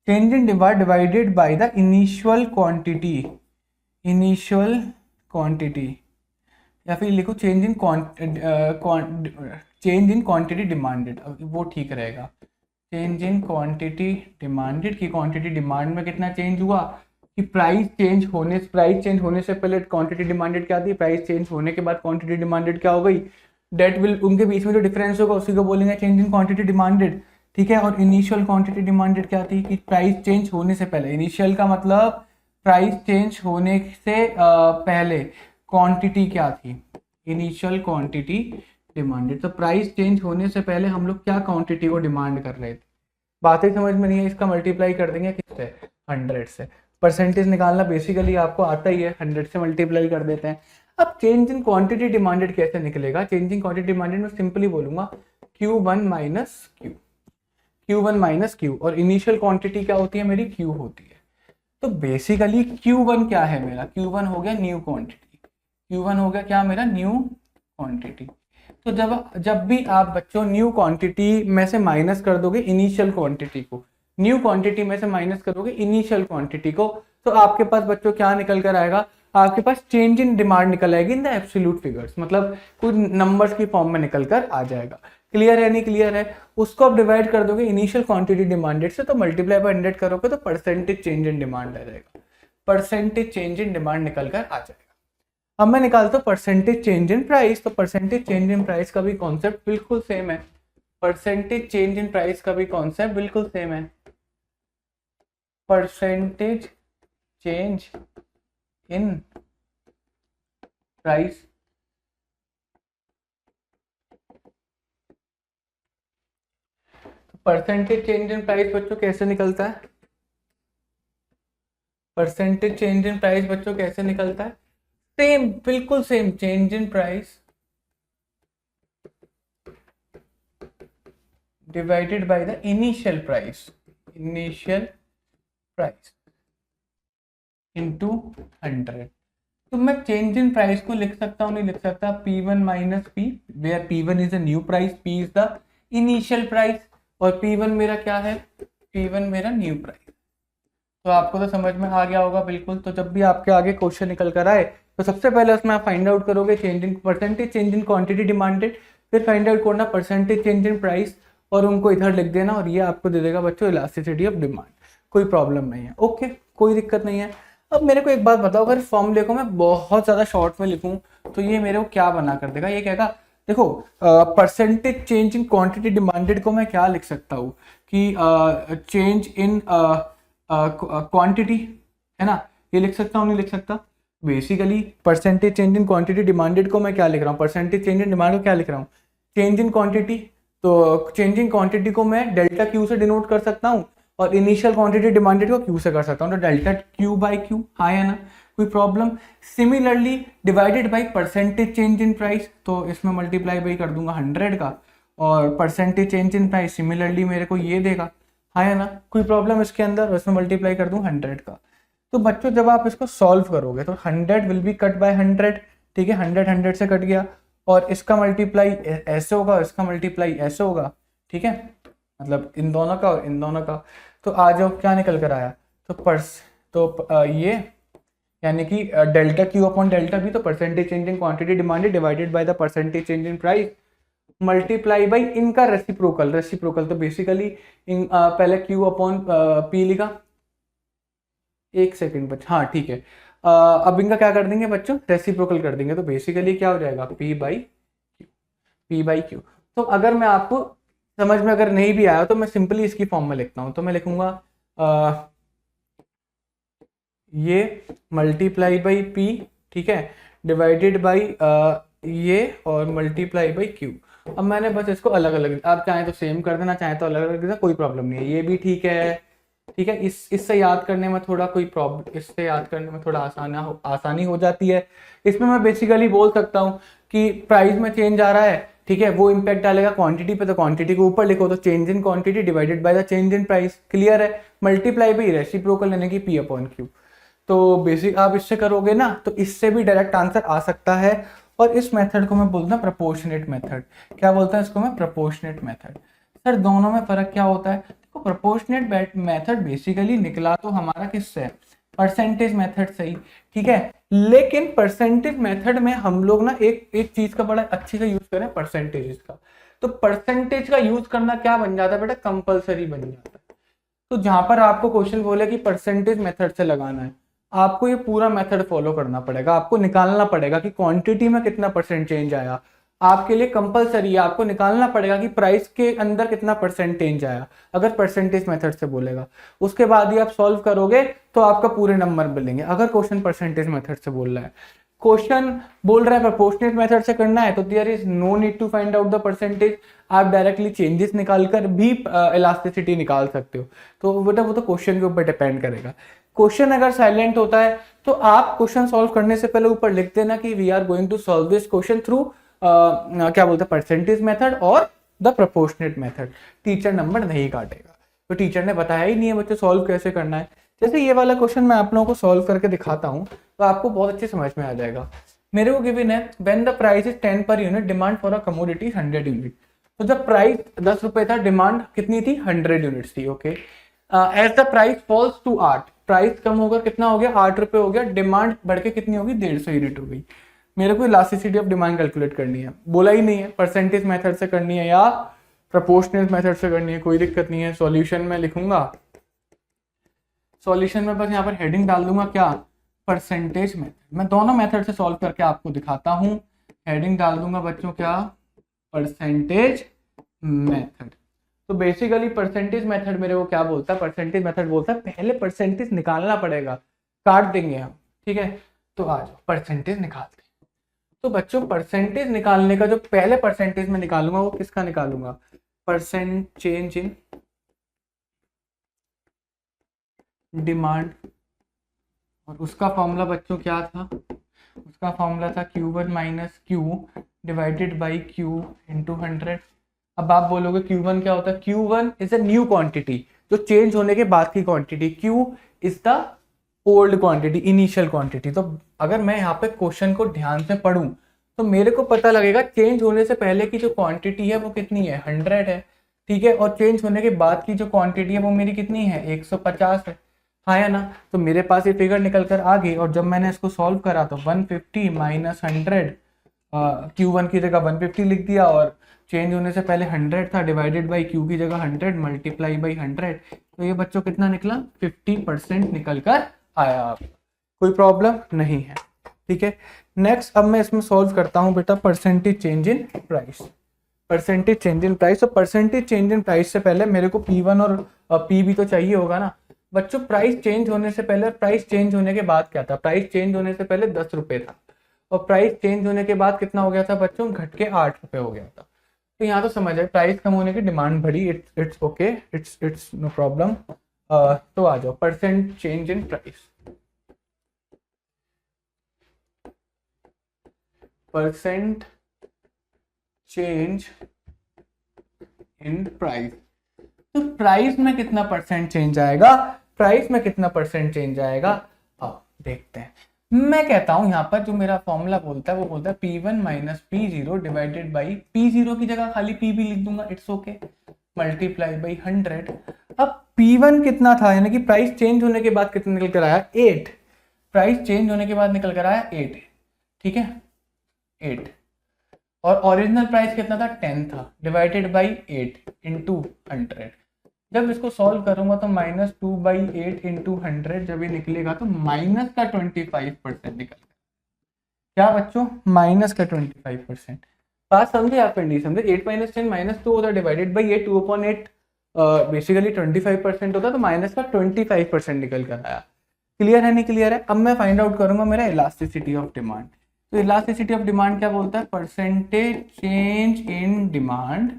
Change in demand divided by the initial quantity, initial quantity, या फिर लिखो चेंज इन क्वांटिटी डिमांडेड, वो ठीक रहेगा। चेंज इन क्वांटिटी डिमांडेड की क्वांटिटी डिमांड में कितना चेंज हुआ कि प्राइस चेंज होने से पहले क्वांटिटी डिमांडेड क्या थी, प्राइस चेंज होने के बाद क्वांटिटी डिमांडेड क्या हो गई, डेट विल, उनके बीच में जो डिफरेंस होगा उसी को बोलेंगे चेंज इन क्वांटिटी डिमांडेड, ठीक है। और इनिशियल क्वांटिटी डिमांडेड क्या थी कि प्राइस चेंज होने से पहले, इनिशियल का मतलब प्राइस चेंज होने से पहले क्वांटिटी क्या थी, इनिशियल क्वांटिटी डिमांडेड। तो प्राइस चेंज होने से पहले हम लोग क्या क्वांटिटी को डिमांड कर रहे थे। बातें समझ में नहीं है, इसका मल्टीप्लाई कर देंगे किससे, 100 से। परसेंटेज निकालना बेसिकली आपको आता ही है, 100 से मल्टीप्लाई कर देते हैं। अब चेंज इन क्वांटिटी डिमांडेड कैसे निकलेगा? चेंज इन क्वांटिटी डिमांडेड में सिंपली बोलूंगा Q1 minus Q, Q1 minus Q, और इनिशियल क्वांटिटी क्या होती है मेरी, Q होती है। तो बेसिकली Q1 क्या है मेरा, Q1 हो गया न्यू क्वांटिटी, Q1 हो गया क्या मेरा न्यू क्वांटिटी। तो जब भी आप बच्चों न्यू क्वांटिटी में से माइनस कर दोगे इनिशियल क्वांटिटी को, न्यू क्वांटिटी में से माइनस करोगे इनिशियल क्वांटिटी को, तो आपके पास बच्चों क्या निकल कर आएगा, आपके पास चेंज इन डिमांड निकल आएगी इन द एब्सोल्यूट फिगर्स, मतलब कुछ नंबर्स की फॉर्म में निकल कर आ जाएगा। क्लियर है नहीं क्लियर है? उसको आप डिवाइड कर दोगे इनिशियल क्वांटिटी डिमांडेड से, तो मल्टीप्लाई बाय 100 करोगे तो परसेंटेज चेंज इन डिमांड आ जाएगा, परसेंटेज चेंज इन डिमांड निकल कर आ जाएगा। अब मैं निकालता हूँ परसेंटेज चेंज इन प्राइस, तो परसेंटेज चेंज इन प्राइस का भी कॉन्सेप्ट बिल्कुल सेम है, परसेंटेज चेंज इन प्राइस का भी कॉन्सेप्ट बिल्कुल सेम है, percentage change in price percentage change in price बच्चों कैसे निकलता है, परसेंटेज चेंज इन प्राइस बच्चों कैसे निकलता है, सेम बिल्कुल same, change in price divided by the initial price, initial price into 100। तो मैं चेंज इन प्राइस को लिख सकता हूँ, नहीं लिख सकता, P1 minus P, where P1 is the new price, P is the initial price, और P1 मेरा क्या है, P1 मेरा न्यू प्राइस। तो आपको तो समझ में आ गया होगा बिल्कुल। तो जब भी आपके आगे क्वेश्चन निकल कर आए तो सबसे पहले उसमें आप फाइंड आउट करोगे change in percentage change in quantity demanded, फिर फाइंड आउट करना परसेंटेज चेंज इन प्राइस और उनको इधर लिख देना, और ये आपको दे देगा बच्चों इलास्टिसिटी ऑफ डिमांड। कोई प्रॉब्लम नहीं है, ओके, कोई दिक्कत नहीं है। अब मेरे को एक बात बताओ, अगर फॉर्मूले को मैं बहुत ज़्यादा शॉर्ट में लिखूं तो ये मेरे को क्या बना कर देगा, ये कहेगा देखो percentage change in quantity demanded को मैं क्या लिख सकता हूँ कि चेंज इन क्वांटिटी, है ना, ये लिख सकता हूँ नहीं लिख सकता। Basically percentage change in quantity demanded को मैं क्या लिख रहा हूँ, परसेंटेज चेंज इन डिमांड को क्या लिख रहा हूँ, चेंज इन क्वांटिटी। तो चेंज इन क्वांटिटी को मैं डेल्टा क्यू से डिनोट कर सकता हूँ और इनिशियल क्वांटिटी डिमांडेड को क्यू से कर सकता हूँ, तो डेल्टा क्यू बाई क्यू, हाँ है ना, कोई problem. Similarly divided by percentage change in price, तो इसमें मल्टीप्लाई बाई कर दूंगा 100 का, और percentage change in price similarly मेरे को ये देगा, हाँ है ना, कोई प्रॉब्लम इसके अंदर, इसमें मल्टीप्लाई कर दूं 100 का। तो बच्चों जब आप इसको सॉल्व करोगे तो 100 विल बी कट बाय 100, ठीक है, 100 100 से कट गया, और इसका मल्टीप्लाई ऐसे होगा, इसका मल्टीप्लाई ऐसे होगा, ठीक है, मतलब इन दोनों का और इन दोनों का। तो आ जाओ क्या निकल कर आया, तो ये यानी कि delta Q upon delta B, तो percentage change in quantity demanded divided by the percentage change in price multiply by इनका रेसिप्रोकल, रेसिप्रोकल तो बेसिकली पहले क्यू अपॉन पी लिखा, एक सेकंड बच्चों, हाँ ठीक है, अब इनका क्या कर देंगे बच्चों, रेसिप्रोकल कर देंगे, तो बेसिकली क्या हो जाएगा पी बाई क्यू। तो अगर मैं आपको समझ में अगर नहीं भी आया तो मैं सिंपली इसकी फॉर्म में लिखता हूँ, तो मैं लिखूंगा ये मल्टीप्लाई बाई पी, ठीक है, डिवाइडेड बाई ये और मल्टीप्लाई बाई क्यू। अब मैंने बस इसको अलग अलग, आप चाहें तो सेम कर देना, चाहे तो अलग अलग देना, कोई प्रॉब्लम नहीं है, ये भी ठीक है, ठीक है। इससे याद करने में थोड़ा कोई प्रॉब्लम, इससे याद करने में थोड़ा आसानी हो जाती है। इसमें मैं बेसिकली बोल सकता हूँ कि प्राइस में चेंज आ रहा है, ठीक है, वो इम्पैक्ट डालेगा क्वांटिटी पे, तो क्वांटिटी को ऊपर लिखो, तो change in quantity divided by the change in price, clear है। मल्टीप्लाई बाई रेसिप्रोकल यानी कि पी अपॉन क्यू। तो बेसिक आप इससे करोगे ना तो इससे भी डायरेक्ट आंसर आ सकता है, और इस मेथड को मैं बोलता हूँ प्रोपोर्शनेट मेथड। क्या बोलता है इसको मैं, प्रोपोर्शनेट मेथड। सर दोनों में फर्क क्या होता है, देखो प्रोपोर्शनेट मेथड बेसिकली निकला तो हमारा किससे, परसेंटेज मेथड से ही, ठीक है, लेकिन परसेंटेज मेथड में हम लोग ना एक चीज का बड़ा अच्छे से यूज करें, परसेंटेज का। तो परसेंटेज का यूज करना क्या बन जाता है बेटा, कंपलसरी बन जाता है। तो जहां पर आपको क्वेश्चन बोले कि परसेंटेज मेथड से लगाना है, आपको ये पूरा मेथड फॉलो करना पड़ेगा, आपको निकालना पड़ेगा कि क्वांटिटी में कितना परसेंट चेंज आया, आपके लिए कंपलसरी है, आपको निकालना पड़ेगा कि प्राइस के अंदर कितना परसेंट चेंज आया, अगर परसेंटेज मेथड से बोलेगा। उसके बाद ही आप सॉल्व करोगे तो आपका पूरे नंबर मिलेंगे, अगर क्वेश्चन परसेंटेज मेथड से बोल रहा है। क्वेश्चन बोल रहा है प्रोपोर्शनेट मेथड से करना है, तो there is no need to find out the percentage, आप डायरेक्टली चेंजेस निकालकर भी इलास्टिसिटी निकाल सकते हो। तो बेटा वो तो क्वेश्चन के ऊपर डिपेंड करेगा। क्वेश्चन अगर साइलेंट होता है तो आप क्वेश्चन सॉल्व करने से पहले ऊपर लिख देना कि we are going to solve this question through क्या बोलते हैं, परसेंटेज मेथड और the proportionate method. Teacher number नहीं काटेगा, तो टीचर ने बताया ही नहीं है बच्चे सॉल्व कैसे करना है। जैसे ये वाला क्वेश्चन मैं आप लोगों को सॉल्व करके दिखाता हूँ तो आपको बहुत अच्छे समझ में आ जाएगा। मेरे को गिवन है when the price is 10 per unit, demand for a commodity 100 unit. तो जब प्राइस 10 रुपए था, डिमांड कितनी थी, 100 यूनिट्स थी। Okay, as the price falls to 8, price कम होगा, कितना हो गया, 8 रुपए हो गया, डिमांड बढ़ के कितनी होगी, 150 यूनिट हो गई। मेरे को इलास्टिसिटी ऑफ डिमांड कैलकुलेट करनी है, बोला ही नहीं है परसेंटेज मेथड से करनी है या प्रोपोर्शनल मेथड से करनी है, कोई दिक्कत नहीं है। सॉल्यूशन में लिखूंगा, सॉल्यूशन में बस यहाँ पर हेडिंग डाल दूंगा क्या, परसेंटेज मेथड। मैं दोनों मेथड से सॉल्व करके आपको दिखाता हूँ। हेडिंग डाल दूंगा बच्चों क्या, परसेंटेज मेथड। तो बेसिकली परसेंटेज मेथड मेरे को क्या बोलता है, परसेंटेज मेथड बोलता है पहले परसेंटेज निकालना पड़ेगा, काट देंगे हम, ठीक है। तो आ जाओ परसेंटेज निकालते हैं। तो बच्चों परसेंटेज निकालने का जो पहले परसेंटेज में निकालूंगा वो किसका निकालूंगा, परसेंट चेंज इन डिमांड। और उसका फॉर्मूला बच्चों क्या था, उसका फॉर्मूला था Q1 minus Q divided by Q into 100। अब आप बोलोगे Q1 क्या होता है, Q1 is a new quantity, जो चेंज होने के बाद की quantity. Q is the old quantity, initial quantity. तो अगर मैं यहाँ पे क्वेश्चन को ध्यान से पढूं तो मेरे को पता लगेगा चेंज होने से पहले की जो क्वांटिटी है वो कितनी है, 100 है, ठीक है। और चेंज होने के बाद की जो क्वांटिटी है वो मेरी कितनी है, 150 है, हाँ या ना। तो मेरे पास ये फिगर निकल कर आ गई। और जब मैंने इसको सॉल्व करा तो 150 माइनस 100, Q1 की जगह 150 लिख दिया, और चेंज होने से पहले 100 था, डिवाइडेड बाई Q की जगह 100 मल्टीप्लाई बाई 100। तो ये बच्चों कितना निकला, 50% निकल कर आया। कोई प्रॉब्लम नहीं है, ठीक है। नेक्स्ट अब मैं इसमें सॉल्व करता हूँ बेटा percentage change in price. Percentage change in price, तो परसेंटेज चेंज इन प्राइस से पहले मेरे को P1 और P भी तो चाहिए होगा ना बच्चों। प्राइस चेंज होने से पहले और प्राइस चेंज होने के बाद क्या था, प्राइस चेंज होने से पहले 10 रुपए था, और प्राइस चेंज होने के बाद कितना हो गया था बच्चों, घट के 8 रुपए हो गया था। तो यहाँ तो समझ आए, प्राइस कम होने की डिमांड बढ़ी, it's okay, it's no problem. तो आ जाओ percent change in price, percent change in price. तो प्राइस में कितना परसेंट चेंज आएगा, प्राइस में कितना परसेंट चेंज आएगा, अब देखते हैं। मैं कहता हूं यहाँ पर जो मेरा फॉर्मूला बोलता है वो बोलता है P1 minus P0 divided by P0 की जगह खाली P भी लिख दूंगा, इट्स ओके, मल्टीप्लाई बाई 100। अब P1 कितना था, यानी कि प्राइस चेंज होने के बाद कितना निकल कर आया, 8। प्राइस चेंज होने के बाद निकल कर आया 8, ठीक है, 8। और ओरिजिनल प्राइस कितना था, 10 था, डिवाइडेड बाई 8 इंटू 100। जब इसको सॉल्व करूंगा तो -2/8 इंटू 100 जब ये निकलेगा तो माइनस का 25% निकलेगा। क्या बच्चों, माइनस का 25%। बात समझे आप, नहीं समझे, 8 माइनस 10 -2 होता, डिवाइडेड बाई 8, 2/8 बेसिकली 25% होता, तो माइनस का 25% निकल कर आया। क्लियर है, नहीं क्लियर है। अब मैं फाइंड आउट करूंगा मेरा इलास्टिसिटी ऑफ डिमांड। तो इलास्टिसिटी ऑफ डिमांड क्या बोलता है, percentage change in demand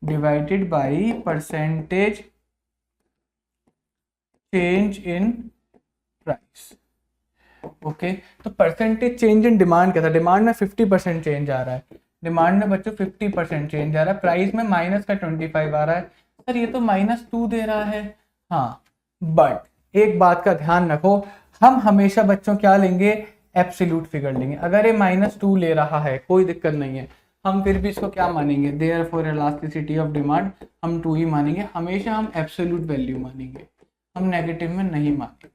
divided by percentage change in price. Okay, तो परसेंटेज चेंज इन डिमांड क्या था, डिमांड में 50% चेंज आ रहा है, डिमांड में बच्चों 50% चेंज आ रहा है, प्राइस में माइनस का 25 आ रहा है। सर ये तो -2 दे रहा है, हाँ, बट एक बात का ध्यान रखो, हम हमेशा बच्चों क्या लेंगे, एब्सोल्यूट फिगर लेंगे। अगर ये -2 ले रहा है कोई दिक्कत नहीं है, हम फिर भी इसको क्या मानेंगे, देयरफॉर इलास्टिसिटी ऑफ डिमांड हम 2 ही मानेंगे, हमेशा हम एब्सोल्यूट वैल्यू मानेंगे, हम नेगेटिव में नहीं मानेंगे।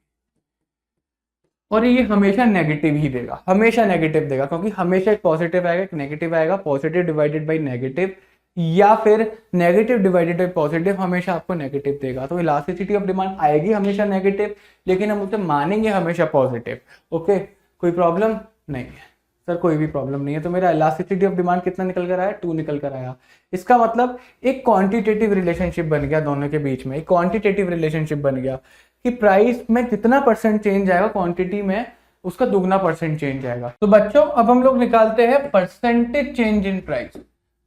और ये हमेशा नेगेटिव ही देगा, हमेशा नेगेटिव देगा, क्योंकि हमेशा एक पॉजिटिव आएगा एक नेगेटिव आएगा, पॉजिटिव डिवाइडेड बाई नेगेटिव या फिर नेगेटिव डिवाइडेड बाई पॉजिटिव, हमेशा आपको नेगेटिव देगा। तो इलास्टिसिटी ऑफ डिमांड आएगी हमेशा नेगेटिव, लेकिन हम उसे मानेंगे हमेशा पॉजिटिव। ओके, कोई प्रॉब्लम नहीं है सर, कोई भी प्रॉब्लम नहीं है। तो मेरा इलास्टिसिटी ऑफ डिमांड कितना निकल कर आया, 2 निकल कर आया। इसका मतलब एक क्वांटिटेटिव रिलेशनशिप बन गया दोनों के बीच में, एक क्वांटिटेटिव रिलेशनशिप बन गया कि प्राइस में जितना परसेंट चेंज आएगा क्वांटिटी में उसका दुगना परसेंट चेंज आएगा। तो बच्चों अब हम लोग निकालते हैं percentage change in price,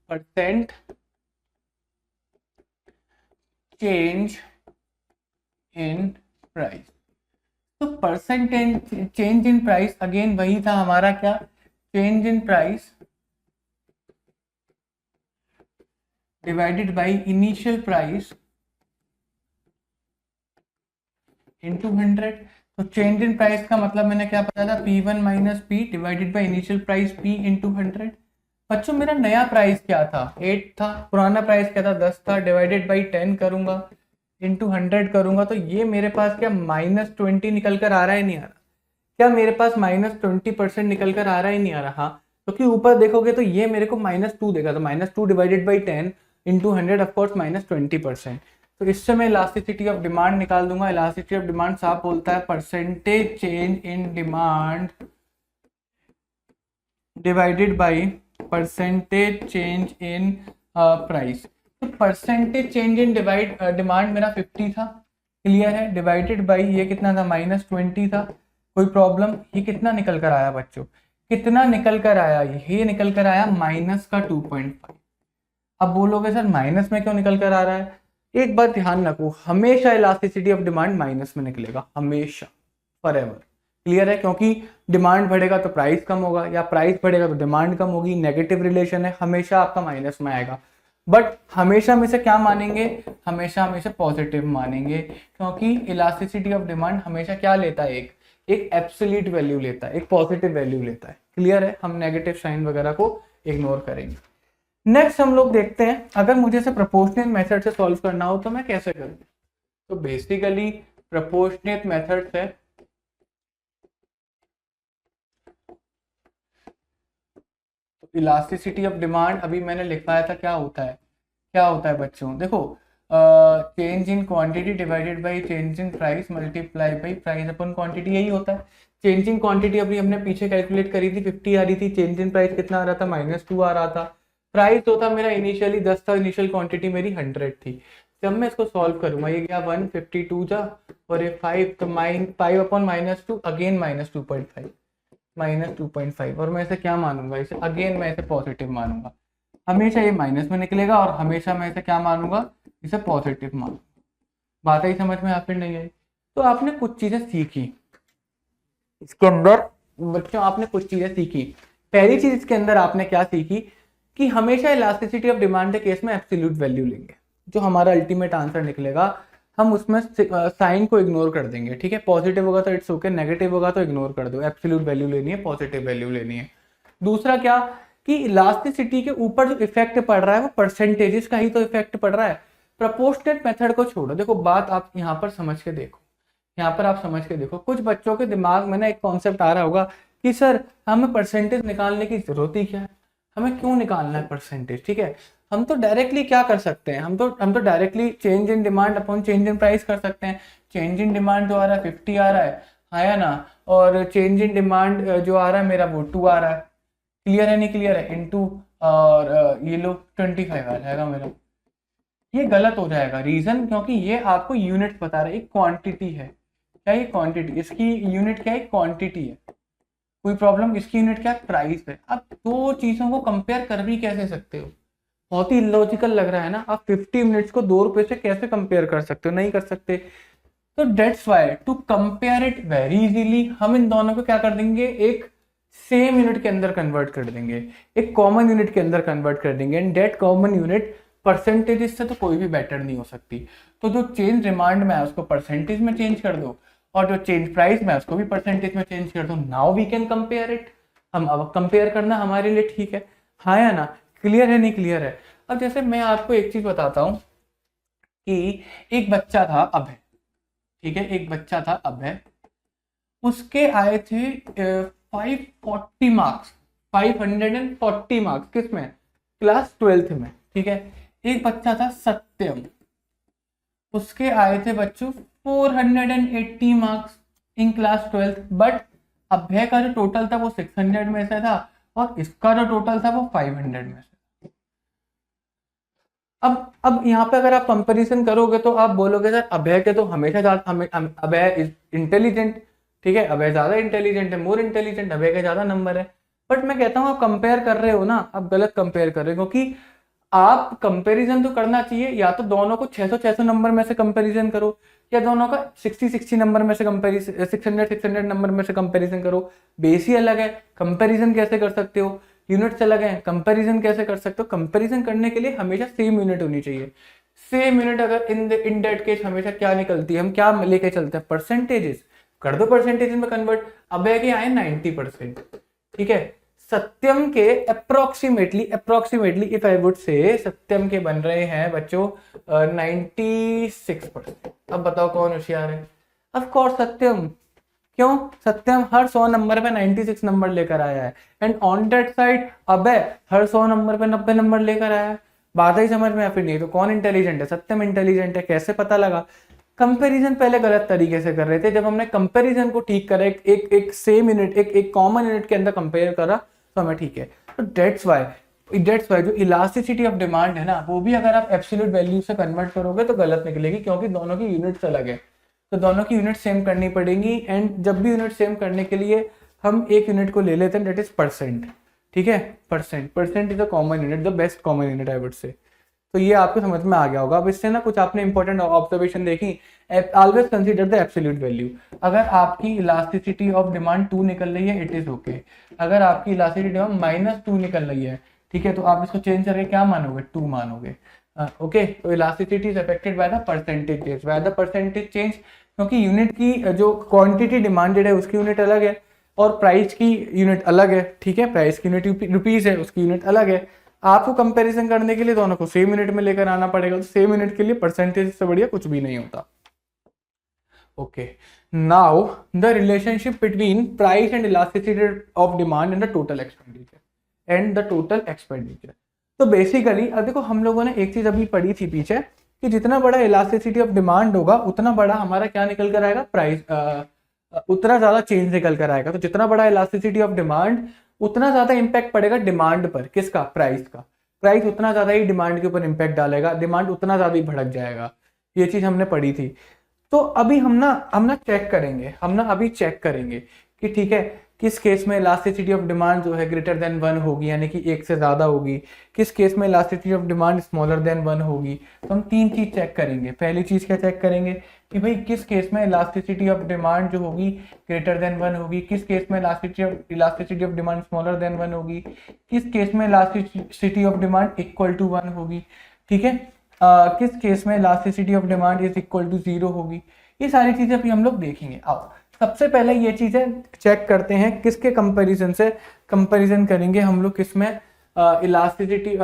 percent change in price. तो percentage change in price again वही था हमारा क्या, change in price divided by initial price into 100। तो चेंज इन प्राइस का मतलब मैंने क्या बताया था, P1 minus P divided by initial price P into 100। बच्चों मेरा नया प्राइस क्या था, 8 था, पुराना प्राइस क्या था, 10 था, डिवाइडेड बाई 10 करूंगा, इंटू 100 करूंगा, तो ये मेरे पास क्या -20 निकल कर आ रहा है नहीं आ रहा, क्या मेरे पास -20% निकल कर आ रहा है नहीं आ रहा, हाँ, क्योंकि ऊपर देखोगे तो ये मेरे को -2 देगा, तो -2 डिवाइडेड बाई 10 इंटू 100 ऑफकोर्स -20%। तो इससे मैं इलास्टिसिटी ऑफ डिमांड निकाल दूंगा। इलास्टिसिटी ऑफ डिमांड साफ बोलता है percentage change in demand divided by percentage change in price. तो परसेंटेज चेंज इन डिमांड मेरा 50 था, क्लियर है, डिवाइडेड बाई ये कितना था, -20 था, कोई प्रॉब्लम। ये कितना निकल कर आया बच्चों, कितना निकल कर आया, ये निकल कर आया माइनस का 2.5। अब बोलोगे सर माइनस में क्यों निकल कर आ रहा है, एक बात ध्यान रखो, हमेशा इलास्टिसिटी ऑफ डिमांड माइनस में निकलेगा, हमेशा, फॉरएवर, क्लियर है, क्योंकि डिमांड बढ़ेगा तो प्राइस कम होगा, या प्राइस बढ़ेगा तो डिमांड कम होगी, नेगेटिव रिलेशन है, हमेशा आपका माइनस में आएगा। बट हमेशा में से क्या मानेंगे, हमेशा में से पॉजिटिव मानेंगे, क्योंकि इलास्टिसिटी ऑफ डिमांड हमेशा क्या लेता है, एक एब्सोल्यूट वैल्यू लेता है, एक पॉजिटिव वैल्यू लेता है, क्लियर है, हम नेगेटिव साइन वगैरह को इग्नोर करेंगे। नेक्स्ट हम लोग देखते हैं, अगर मुझे इसे प्रोपोर्शनल मेथड से सॉल्व करना हो तो मैं कैसे करूँ। तो बेसिकली प्रोपोर्शनल मेथड से इलास्टिसिटी ऑफ डिमांड अभी मैंने लिखवाया था, क्या होता है, क्या होता है बच्चों, देखो change in quantity divided by change in price multiply by price upon quantity, यही होता है। चेंज इन क्वांटिटी अभी हमने पीछे कैलकुलेट करी थी, 50 आ रही थी, चेंज इन प्राइस कितना आ रहा था, -2 आ रहा था, प्राइस तो था मेरा इनिशियली 10 था, इनिशियल क्वांटिटी मेरी 100 थी। जब मैं इसको सॉल्व करूंगा, ये गया 152 जा और ये 5, तो 5 अपॉन -2 अगेन -2.5, -2.5, और मैं इसे क्या मानूंगा, इसे अगेन मैं इसे पॉजिटिव मानूंगा, हमेशा ये माइनस में निकलेगा, और हमेशा मैं इसे क्या मानूंगा, इसे पॉजिटिव मानूंगा। बात आई समझ में या फिर नहीं आई। तो आपने कुछ चीजें सीखी इसके अंदर बच्चों, आपने कुछ चीजें सीखी। पहली चीज इसके अंदर आपने क्या सीखी कि हमेशा इलास्टिसिटी ऑफ डिमांड के केस में एब्सोल्यूट वैल्यू लेंगे, जो हमारा अल्टीमेट आंसर निकलेगा हम उसमें साइन को इग्नोर कर देंगे, ठीक है, पॉजिटिव होगा तो इट्स ओके, नेगेटिव होगा तो इग्नोर कर दो, एब्सोल्यूट वैल्यू लेनी है, पॉजिटिव वैल्यू लेनी है। दूसरा क्या कि इलास्टिसिटी के ऊपर जो इफेक्ट पड़ रहा है वो परसेंटेजेस का ही तो इफेक्ट पड़ रहा है, प्रोपोर्शनल मेथड को छोड़ो। देखो बात आप यहाँ पर समझ के देखो, यहाँ पर आप समझ के देखो, कुछ बच्चों के दिमाग में ना एक कॉन्सेप्ट आ रहा होगा कि सर हमें परसेंटेज निकालने की जरूरत ही क्या है, हमें क्यों निकालना है परसेंटेज, ठीक है, हम तो डायरेक्टली क्या कर सकते हैं, हम तो directly change in demand upon change in price कर सकते हैं। चेंज इन डिमांड जो आ रहा है 50 आ रहा है, आया ना, और चेंज इन डिमांड जो आ रहा है मेरा वो 2 आ रहा है, क्लियर है नहीं क्लियर है, इनटू और ये लो 25 आ जाएगा मेरा। ये गलत हो जाएगा, रीजन क्योंकि ये आपको यूनिट बता रहा है, एक क्वांटिटी है, क्या ये क्वांटिटी, इसकी यूनिट क्या है, क्वांटिटी है, कोई प्रॉब्लम, इसकी यूनिट क्या है, प्राइस है। अब दो चीजों को कंपेयर कर भी कैसे सकते हो, बहुत ही इलॉजिकल लग रहा है ना, आप 50 मिनट्स को 2 रुपए से कैसे कंपेयर कर सकते हो, नहीं कर सकते। तो that's why to compare it very easily हम इन दोनों को क्या कर देंगे, एक सेम यूनिट के अंदर कन्वर्ट कर देंगे, एक कॉमन यूनिट के अंदर कन्वर्ट कर देंगे, and that common unit percentage से तो कोई भी बेटर नहीं हो सकती। तो जो चेंज डिमांड में है उसको परसेंटेज में चेंज कर दो, और जो चेंज प्राइस में है उसको भी परसेंटेज में चेंज कर दो, now we can compare it. हम अब कंपेयर करना हमारे लिए ठीक है, हाँ या ना, क्लियर है नहीं क्लियर है। अब जैसे मैं आपको एक चीज बताता हूं कि एक बच्चा था अभय, ठीक है, एक बच्चा था अभय, उसके आए थे 540 मार्क्स, 540 मार्क्स किसमें, क्लास 12th में, ठीक है। एक बच्चा था सत्यम, उसके आए थे बच्चों 480 marks in class 12th, but Abhay का जो टोटल था वो 600 में से था, और इसका जो टोटल था वो 500 में से। अब यहाँ पे अगर आप कंपैरिजन करोगे तो आप बोलोगे सर अभय के तो हमेशा ज्यादा, अभय इंटेलिजेंट, ठीक है, अभय ज्यादा इंटेलिजेंट है, मोर इंटेलिजेंट, अभय के ज्यादा नंबर है। बट मैं कहता हूँ आप कंपेयर कर रहे हो ना, आप गलत कंपेयर कर रहे हो, क्योंकि आप कंपैरिजन तो करना चाहिए, या तो दोनों को 600 नंबर में से कंपैरिजन करो, या दोनों का 60 नंबर में से कंपैरिजन, 600 नंबर में से कंपैरिजन करो। बेस ही अलग है, कंपैरिजन कैसे कर सकते हो, यूनिट्स अलग हैं, कंपैरिजन कैसे कर सकते हो। कंपैरिजन करने के लिए हमेशा सेम यूनिट होनी चाहिए, सेम यूनिट अगर इन दैट केस हमेशा क्या निकलती है, हम क्या लेके चलते हैं, परसेंटेजेस, कर दो परसेंटेज में कन्वर्ट। अब है कि आए 90%, ठीक है। सत्यम के approximately if I would say सत्यम के बन रहे हैं बच्चों 96%। अब बताओ कौन होशियार है? ऑफ कोर्स सत्यम। क्यों? सत्यम हर 100 नंबर पे 96 नंबर लेकर आया है, एंड ऑन दैट साइड अबे हर 100 नंबर पे 90 नंबर लेकर आया है। बात ही समझ में आ फिर नहीं? तो कौन इंटेलिजेंट है? सत्यम इंटेलिजेंट है। कैसे पता लगा? कंपैरिजन पहले गलत तरीके से कर रहे थे। जब हमने कंपैरिजन को ठीक करा, एक सेम यूनिट, एक कॉमन यूनिट के अंदर कंपेयर करा, तो हमें ठीक है। तो डेट्स वाई जो इलास्टिसिटी ऑफ डिमांड है ना, वो भी अगर आप एब्सोल्यूट वैल्यू से कन्वर्ट करोगे तो गलत निकलेगी, क्योंकि दोनों की यूनिट्स अलग है। तो दोनों की यूनिट सेम करनी पड़ेगी, एंड जब भी यूनिट सेम करने के लिए हम एक यूनिट को ले लेते हैं, दैट इज परसेंट, ठीक है। Percent is a common unit, the best common unit I would say. तो ये आपको समझ में आ गया होगा। अब इससे ना कुछ आपने इंपॉर्टेंट ऑब्जर्वेशन देखी, always consider the absolute value. अगर आपकी इलास्टिसिटी ऑफ डिमांड 2 निकल रही है, इट इज ओके। अगर आपकी इलास्टिसिटी ऑफ -2 निकल रही है, ठीक है, तो आप इसको चेंज करके क्या मानोगे? 2 मानोगे। ओके, तो elasticity is affected by the percentage change, bye the percentage change, क्योंकि यूनिट की जो क्वांटिटी डिमांडेड है उसकी यूनिट अलग है, और प्राइस की यूनिट अलग है, ठीक है। प्राइस की यूनिट रुपीज है, उसकी यूनिट अलग है। आपको कंपैरिजन करने के लिए दोनों को सेम यूनिट में लेकर आना पड़ेगा। तो सेम यूनिट के लिए परसेंटेज से बढ़िया कुछ भी नहीं होता। Okay, now the relationship between price and elasticity of demand and the total expenditure तो बेसिकली अब देखो, हम लोगों ने एक चीज अभी पढ़ी थी पीछे कि जितना बड़ा इलास्टिसिटी ऑफ डिमांड होगा उतना बड़ा हमारा क्या निकल कर आएगा? प्राइस, उतना ज्यादा चेंज निकल कर आएगा। तो जितना बड़ा इलास्टिसिटी ऑफ डिमांड, उतना ज्यादा इंपैक्ट पड़ेगा डिमांड पर। किसका? प्राइस का। प्राइस उतना ज्यादा ही डिमांड के ऊपर इंपैक्ट डालेगा, डिमांड उतना ज्यादा ही भड़क जाएगा। ये चीज हमने पढ़ी थी। तो अभी हम ना चेक करेंगे कि ठीक है, किस केस में इलास्टिसिटी ऑफ डिमांड जो है ग्रेटर देन 1 होगी, यानी कि 1 से ज्यादा होगी, किस केस में elasticity of demand smaller than 1 होगी। तो हम 3 चीज चेक करेंगे। पहली चीज क्या चेक करेंगे कि भाई किस केस में इलास्टिसिटी ऑफ डिमांड जो होगी ग्रेटर देन 1 होगी, किस केस में elasticity of demand smaller than 1 होगी, किस केस में elasticity of demand equal to 1 होगी, ठीक है। किस केस में elasticity of demand is equal to 0 होगी। ये सारी चीजें अभी हम लोग देखेंगे। आओ सबसे पहले ये चीजें चेक करते हैं, किसके कंपैरिजन करेंगे हम लोग, किसमें? इलास्टिसिटी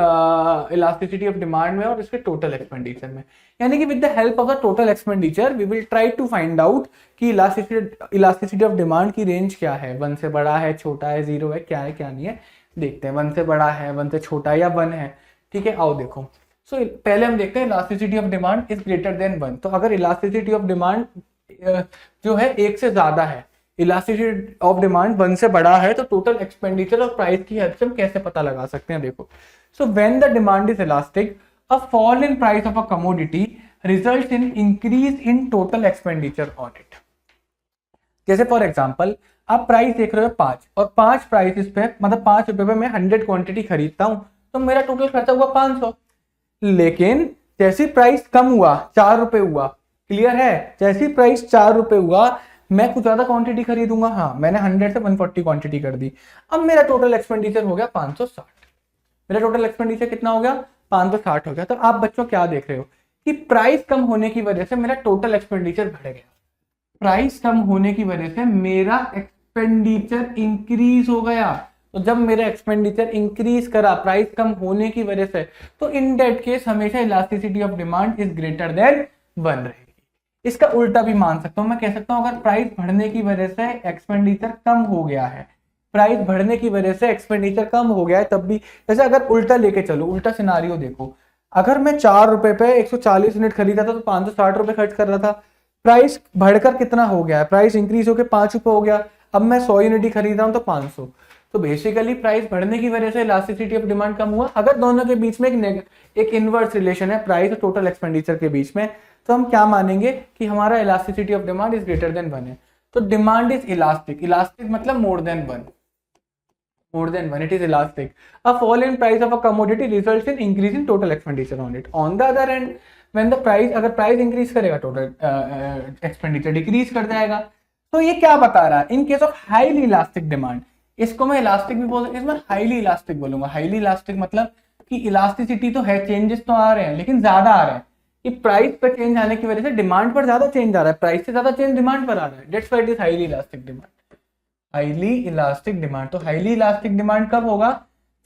ऑफ डिमांड में और इसके टोटल एक्सपेंडिचर में। यानी कि with the help of the total expenditure we will try to find out कि इलास्टिसिटी ऑफ डिमांड की रेंज क्या है, 1 से बड़ा है, छोटा है, 0 है, क्या है क्या नहीं है, देखते हैं। 1 से बड़ा है, 1 से छोटा या 1 है, ठीक है। आओ देखो, सो पहले हम देखते हैं elasticity of demand is greater than 1। तो अगर इलास्टिसिटी ऑफ डिमांड जो है 1 से ज्यादा है, इलास्टिसिटी ऑफ डिमांड 1 से बड़ा है, तो टोटल एक्सपेंडिचर और प्राइस की हेल्प से हम कैसे पता लगा सकते हैं? देखो, so when the demand is elastic, a fall in price of a commodity results in increase in total expenditure on it. जैसे फॉर एग्जांपल, आप प्राइस देख रहे हो 5, और 5 प्राइसेस पे, मतलब 5 रुपए पे मैं 100 क्वांटिटी खरीदता हूं, तो मेरा टोटल खर्चा हुआ 500। लेकिन जैसी प्राइस कम हुआ, 4 रुपए हुआ, क्लियर है, जैसी प्राइस 4 रुपए हुआ, मैं कुछ ज्यादा क्वांटिटी खरीदूंगा। हाँ, मैंने 100 से 140 क्वांटिटी कर दी। अब मेरा टोटल एक्सपेंडिचर हो गया 560। मेरा टोटल एक्सपेंडिचर कितना हो गया? 560 हो गया। तो आप बच्चों क्या देख रहे हो कि प्राइस कम होने की वजह से मेरा टोटल एक्सपेंडिचर बढ़ गया। प्राइस कम होने की वजह से मेरा एक्सपेंडिचर इंक्रीज हो गया। तो जब मेरा एक्सपेंडिचर इंक्रीज करा प्राइस कम होने की वजह से, तो इन दैट केस हमेशा elasticity of demand is greater than 1 रहेगी। इसका उल्टा भी मान सकता हूं, मैं कह सकता हूं अगर प्राइस बढ़ने की वजह से एक्सपेंडिचर कम हो गया है, प्राइस बढ़ने की वजह से एक्सपेंडिचर कम हो गया है, तब भी, जैसे अगर उल्टा लेके चलो, उल्टा सिनारियो देखो, अगर मैं 4 रुपए पे 140 यूनिट खरीदा था तो 560 रुपए खर्च कर रहा था, प्राइस बढ़कर कितना हो गया है? प्राइस इंक्रीज होकर 5 रुपए हो गया, अब मैं 100 यूनिट ही खरीद रहा हूं तो 500। तो बेसिकली प्राइस बढ़ने की वजह से इलास्टिसिटी ऑफ डिमांड कम हुआ। अगर दोनों के बीच में एक इनवर्स रिलेशन है प्राइस और टोटल एक्सपेंडिचर के बीच में, तो हम क्या मानेंगे कि हमारा elasticity of demand is greater than 1 है। तो डिमांड इज इलास्टिक, इलास्टिक मतलब more than 1, it is elastic. A fall in price of a commodity results in increase in total expenditure on it. On the other hand, when the price, अगर price increase करेगा total expenditure decrease कर जाएगा। तो ये क्या बता रहा है? In case of highly elastic demand, इसको मैं इलास्टिक भी बोल सकता हूँ, इसमें हाईली इलास्टिक बोलूंगा। हाईली इलास्टिक मतलब कि इलास्टिसिटी तो है, चेंजेस तो आ रहे हैं लेकिन ज्यादा आ रहे हैं, कि प्राइस पर चेंज आने की वजह से डिमांड पर ज्यादा चेंज आ रहा है, प्राइस से ज्यादा चेंज डिमांड पर आ रहा है, that's why it is highly elastic demand. Highly elastic demand, तो हाईली इलास्टिक डिमांड कब होगा,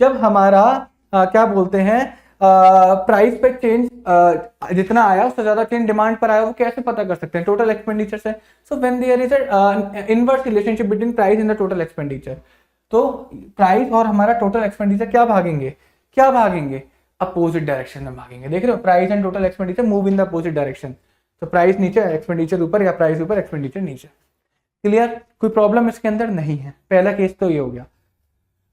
जब हमारा क्या बोलते हैं प्राइस पे चेंज जितना आया उससे ज्यादा चेंज डिमांड पर आया। वो कैसे पता कर सकते हैं, टोटल एक्सपेंडिचर से। So when there is inverse relationship between price and the total expenditure, तो प्राइस और हमारा टोटल एक्सपेंडिचर क्या भागेंगे अपोजिट डायरेक्शन में भागेंगे। देख रहे हो, price and total expenditure move in the opposite direction, तो प्राइस नीचे एक्सपेंडिचर ऊपर, या प्राइस ऊपर एक्सपेंडिचर नीचे। क्लियर, कोई प्रॉब्लम इसके अंदर नहीं है। पहला केस तो ये हो गया।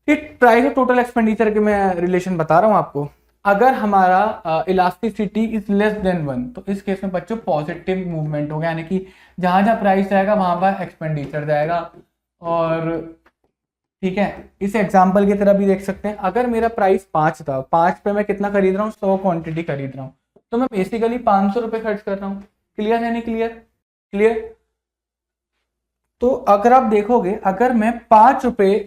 प्राइस और टोटल एक्सपेंडिचर के मैं रिलेशन बता रहा हूं आपको। अगर हमारा इलास्टिसिटी इज लेस देन 1, तो इस केस में बच्चों पॉजिटिव मूवमेंट होगा, यानी कि जहां जहां प्राइस जाएगा वहां पर एक्सपेंडिचर जाएगा। और ठीक है, इस एग्जांपल की तरह भी देख सकते हैं, अगर मेरा प्राइस 5 था, 5 पे मैं कितना खरीद रहा हूँ, 100 क्वांटिटी खरीद रहा हूँ, तो मैं बेसिकली 500 रुपए खर्च कर रहा हूँ। क्लियर है नहीं क्लियर? क्लियर। तो अगर आप देखोगे, अगर मैं 5 रुपए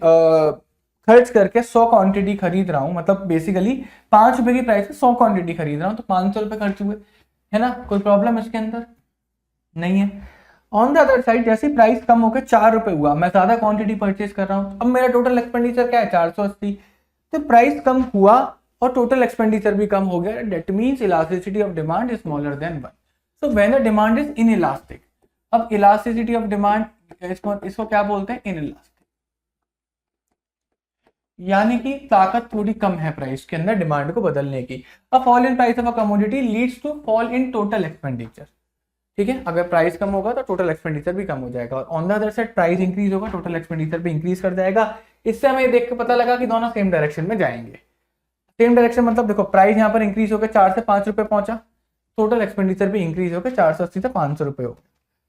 खर्च करके 100 क्वांटिटी खरीद रहा हूं, मतलब बेसिकली 5 रुपए की प्राइस पे 100 क्वांटिटी खरीद रहा हूं, तो 500 रुपए खर्च हुए, है ना? कोई प्रॉब्लम इसके अंदर नहीं है। ऑन द अदर साइड, जैसे प्राइस कम होकर 4 रुपए हुआ, मैं ज्यादा क्वांटिटी परचेज कर रहा हूं, अब मेरा टोटल एक्सपेंडिचर क्या है, 480। तो प्राइस कम हुआ और टोटल एक्सपेंडिचर भी कम हो गया, that means elasticity of demand is smaller than 1। So when the demand is inelastic, अब इलास्टिसिटी ऑफ डिमांड इसको क्या बोलते हैं, इनइलास्टिक, यानी कि ताकत थोड़ी कम है प्राइस के अंदर डिमांड को बदलने की। A fall in price of a commodity leads to fall in total expenditure. ठीक है, अगर प्राइस कम होगा तो टोटल एक्सपेंडिचर भी कम हो जाएगा, और on the other side price increase होगा, टोटल एक्सपेंडिचर भी इंक्रीज कर जाएगा। इससे हमें देख के पता लगा कि दोनों सेम डायरेक्शन में जाएंगे। सेम डायरेक्शन मतलब देखो, प्राइस यहाँ पर इंक्रीज होकर 4 से 5 रुपए पहुंचा, टोटल एक्सपेंडिचर भी इंक्रीज होकर 480 से 500 रुपए हो गए।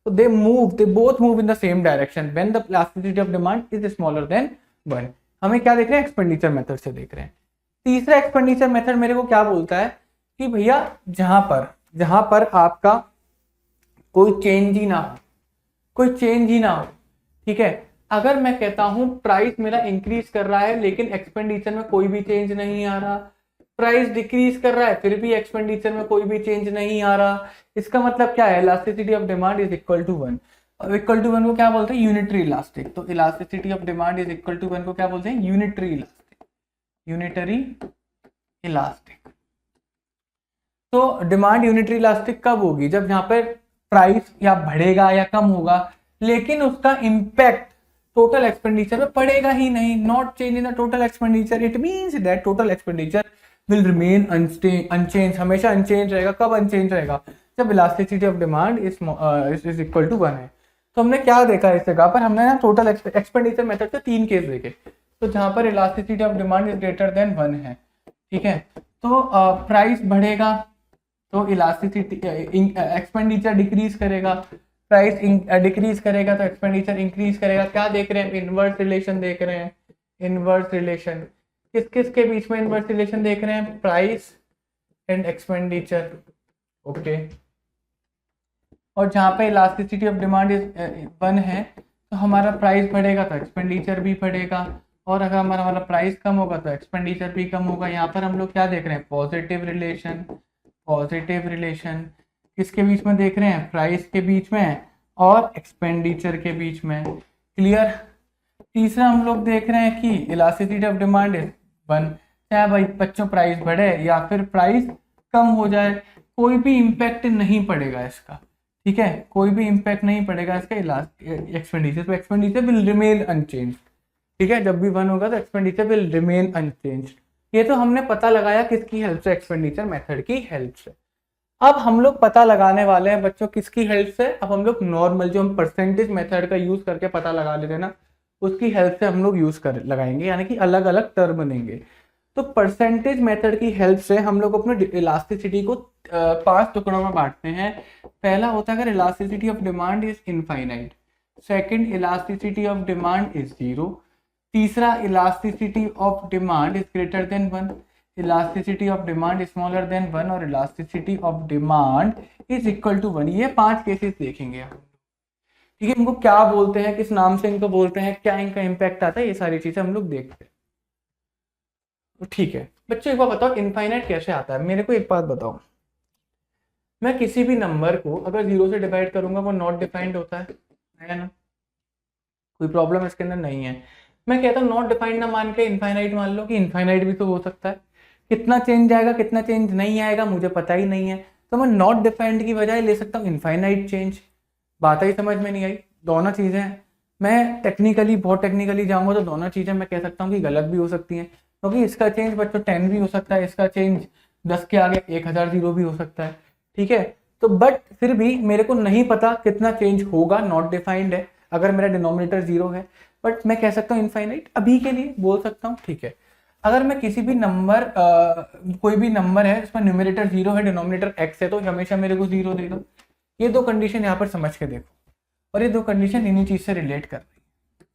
तो they both move in the same direction when the elasticity of demand is smaller than 1। हमें क्या देख रहे हैं, एक्सपेंडिचर मेथड से देख रहे हैं। तीसरा एक्सपेंडिचर मेथड मेरे को क्या बोलता है कि भैया जहां पर आपका कोई चेंज ही ना हो, ठीक है। अगर मैं कहता हूं प्राइस मेरा इंक्रीज कर रहा है लेकिन एक्सपेंडिचर में कोई भी चेंज नहीं आ रहा, प्राइस डिक्रीज कर रहा है फिर भी एक्सपेंडिचर में कोई भी चेंज नहीं आ रहा, इसका मतलब क्या है, elasticity of demand is equal to 1। अब इक्वल टू 1 को क्या बोलते हैं, यूनिटरी इलास्टिक। तो elasticity of demand is equal to 1 को क्या बोलते हैं, यूनिटरी इलास्टिक। तो डिमांड यूनिटरी इलास्टिक कब होगी, जब यहाँ पर प्राइस या बढ़ेगा या कम होगा लेकिन उसका इंपैक्ट टोटल एक्सपेंडिचर में पड़ेगा ही नहीं, not change in the total expenditure. It means that total expenditure will remain unchanged, हमेशा अनचेंज रहेगा। कब अनचेंज रहेगा, जब elasticity of demand is equal to 1 है। तो हमने क्या देखा इस जगह पर, हमने ना टोटल एक्सपेंडिचर मेथड से 3 केस देखे। तो जहां पर elasticity of demand is greater than 1 है, ठीक है, तो प्राइस बढ़ेगा तो इलास्टिसिटी एक्सपेंडिचर डिक्रीज करेगा, प्राइस डिक्रीज करेगा तो एक्सपेंडिचर इंक्रीज करेगा। क्या देख रहे हैं, इनवर्स रिलेशन देख रहे हैं। इनवर्स रिलेशन किस के बीच में इनवर्स रिलेशन देख रहे हैं, प्राइस एंड एक्सपेंडिचर, ओके। और जहां पे इलास्टिसिटी ऑफ डिमांड इज 1 है तो हमारा प्राइस बढ़ेगा तो एक्सपेंडिचर भी बढ़ेगा, और अगर हमारा प्राइस कम होगा तो एक्सपेंडिचर भी कम होगा। यहाँ पर हम लोग क्या देख रहे हैं, पॉजिटिव रिलेशन किसके बीच में देख रहे हैं, प्राइस के बीच में और एक्सपेंडिचर के बीच में। क्लियर। तीसरा हम लोग देख रहे हैं कि इलास्टिसिटी ऑफ डिमांड इज 1, चाहे भाई बच्चों प्राइस बढ़े या फिर प्राइस कम हो जाए, कोई भी इंपैक्ट नहीं पड़ेगा इसका, ठीक है, कोई भी इंपैक्ट नहीं पड़ेगा इसका एक्सपेंडिचर। तो एक्सपेंडिचर विल रिमेन अनचेंज, ठीक है, जब भी 1 होगा तो एक्सपेंडिचर विल रिमेन अनचेंज। ये तो हमने पता लगाया किसकी हेल्प से, एक्सपेंडिचर मेथड की हेल्प से। अब हम लोग पता लगाने वाले हैं बच्चों किसकी हेल्प से, अब हम लोग नॉर्मल जो हम परसेंटेज मेथड का यूज करके पता लगा लेते हैं ना, उसकी हेल्प से हम लोग यूज कर लगाएंगे, यानी कि अलग अलग टर्म बनेंगे। तो परसेंटेज मेथड की हेल्प से हम लोग अपने इलास्टिसिटी को 5 टुकड़ों में बांटते हैं। पहला होता है अगर elasticity of demand is infinite, second elasticity of demand is 0, तीसरा elasticity of demand is greater than 1, elasticity of demand is smaller than 1 और elasticity of demand is equal to 1। ये 5 केसेस देखेंगे हम, ठीक है। इनको क्या बोलते हैं, किस नाम से इनको बोलते हैं, क्या इनका इंपैक्ट आता है, ये सारी चीजें हम लोग देखते हैं। ठीक है बच्चों, एक बार बताओ इनफाइनाइट कैसे आता है, मेरे को एक बात बताओ। मैं किसी भी नंबर को अगर 0 से डिवाइड करूंगा वो नॉट डिफाइंड होता है ना, कोई प्रॉब्लम इसके अंदर नहीं है। मैं कहता हूँ नॉट डिफाइंड ना मान के इनफाइनाइट मान लो, कि इनफाइनाइट भी तो हो सकता है। कितना चेंज आएगा कितना चेंज नहीं आएगा मुझे पता ही नहीं है, तो मैं नॉट डिफाइंड की बजाय ले सकता हूँ इनफाइनाइट चेंज। बात ही समझ में नहीं आई। दोनों चीज़ें मैं टेक्निकली बहुत टेक्निकली जाऊंगा तो दोनों चीज़ें मैं कह सकता हूँ कि गलत भी हो सकती हैं, क्योंकि इसका चेंज बच्चों 10 भी हो सकता है, इसका चेंज 10 के आगे 1000 जीरो भी हो सकता है। ठीक है, तो बट फिर भी मेरे को नहीं पता कितना चेंज होगा, नॉट डिफाइंड है अगर मेरा डिनोमिनेटर 0 है, बट मैं कह सकता हूँ इनफाइनाइट अभी के लिए बोल सकता हूँ। ठीक है, अगर मैं किसी भी नंबर कोई भी नंबर है जिसमें न्यूमरेटर 0 है डिनोमिनेटर x है तो हमेशा मेरे को 0 देगा। ये दो कंडीशन यहाँ पर समझ के देखो, और ये दो कंडीशन इन्हीं चीज से रिलेट कर रही है,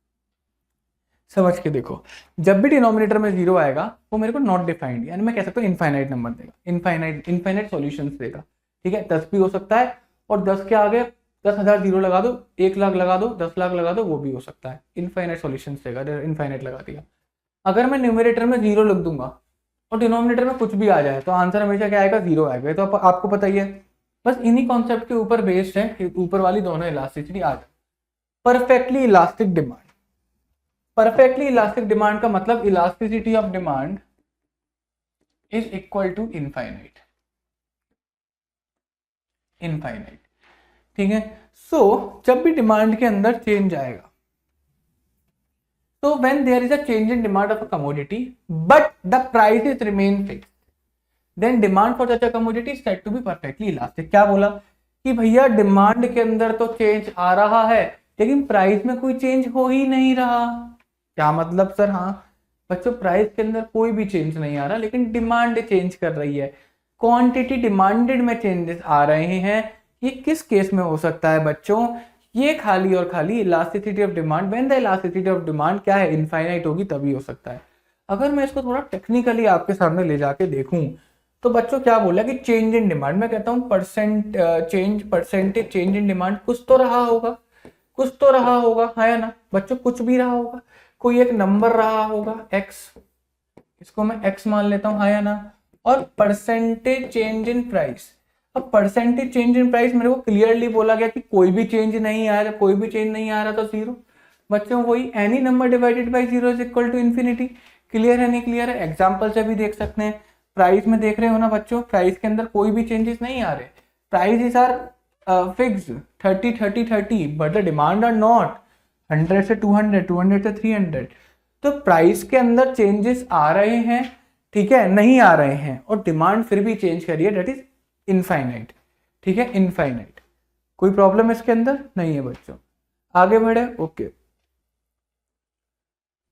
समझ के देखो। जब भी डिनोमिनेटर में 0 आएगा वो मेरे को नॉट डिफाइंड, यानी मैं कह सकता हूँ इनफाइनाइट नंबर देगा, इनफाइनाइट सॉल्यूशंस देगा। ठीक है, 10 भी हो सकता है, और 10 के आगे 10,000 जीरो लगा दो, 1 लाख लगा दो, 10 लाख लगा दो, वो भी हो सकता है। इनफाइनाइट सॉल्यूशंस देगा, इनफाइनाइट लगा दिया। अगर मैं न्यूमरेटर में 0 लिख दूंगा और डिनोमिनेटर में कुछ भी आ जाए तो आंसर हमेशा क्या आएगा, 0 आएगा। तो आपको पता ही है, बस इन्हीं कॉन्सेप्ट के ऊपर बेस्ड है, ऊपर वाली दोनों इलास्टिसिटी आ जाए। Perfectly elastic demand, perfectly elastic demand का मतलब elasticity of demand is equal to infinite, infinite. ठीक है, सो जब भी डिमांड के अंदर चेंज आएगा, तो when there is a change in demand of a commodity but the prices remain fixed, then demand for such a commodity is said to be perfectly elastic। क्या बोला कि भैया डिमांड के अंदर तो चेंज आ रहा है लेकिन प्राइस में कोई चेंज हो ही नहीं रहा। क्या मतलब सर? हाँ बच्चों, प्राइस के अंदर कोई भी चेंज नहीं आ रहा लेकिन डिमांड चेंज कर रही है, क्वांटिटी डिमांडेड में चेंजेस आ रहे हैं। ये किस केस में हो सकता है बच्चों? ये खाली और खाली elasticity of demand, when the elasticity of demand क्या है, इनफाइनाइट होगी तभी हो सकता है। अगर मैं इसको थोड़ा टेक्निकली आपके सामने ले जाके देखूं तो बच्चों क्या बोला कि चेंज इन डिमांड, मैं कहता हूं परसेंटेज चेंज इन डिमांड कुछ तो रहा होगा, कुछ तो रहा होगा, है ना बच्चों? कुछ भी रहा होगा, कोई एक नंबर रहा होगा x, इसको मैं x मान लेता हूं, है ना? और परसेंटेज चेंज इन प्राइस, अब परसेंटेज चेंज इन प्राइस मेरे को क्लियरली बोला गया कि कोई भी चेंज नहीं आ रहा, कोई भी चेंज नहीं आ रहा तो 0। बच्चों वही any number divided by 0 is equal to infinity. Clear है नहीं क्लियर है? एग्जांपल से भी देख सकते हैं। प्राइस में देख रहे हो ना बच्चों, प्राइस के अंदर कोई भी चेंजेस नहीं आ रहे, price are fixed 30 30 30, but the demand are not 100 से 200, 200 से 300। तो प्राइस के अंदर चेंजेस आ रहे हैं, ठीक है, नहीं आ रहे हैं, और डिमांड फिर भी चेंज करिए, डेट इज इनफाइनाइट। ठीक है, इनफाइनाइट, कोई प्रॉब्लम इसके अंदर नहीं है बच्चों। आगे बढ़े, okay.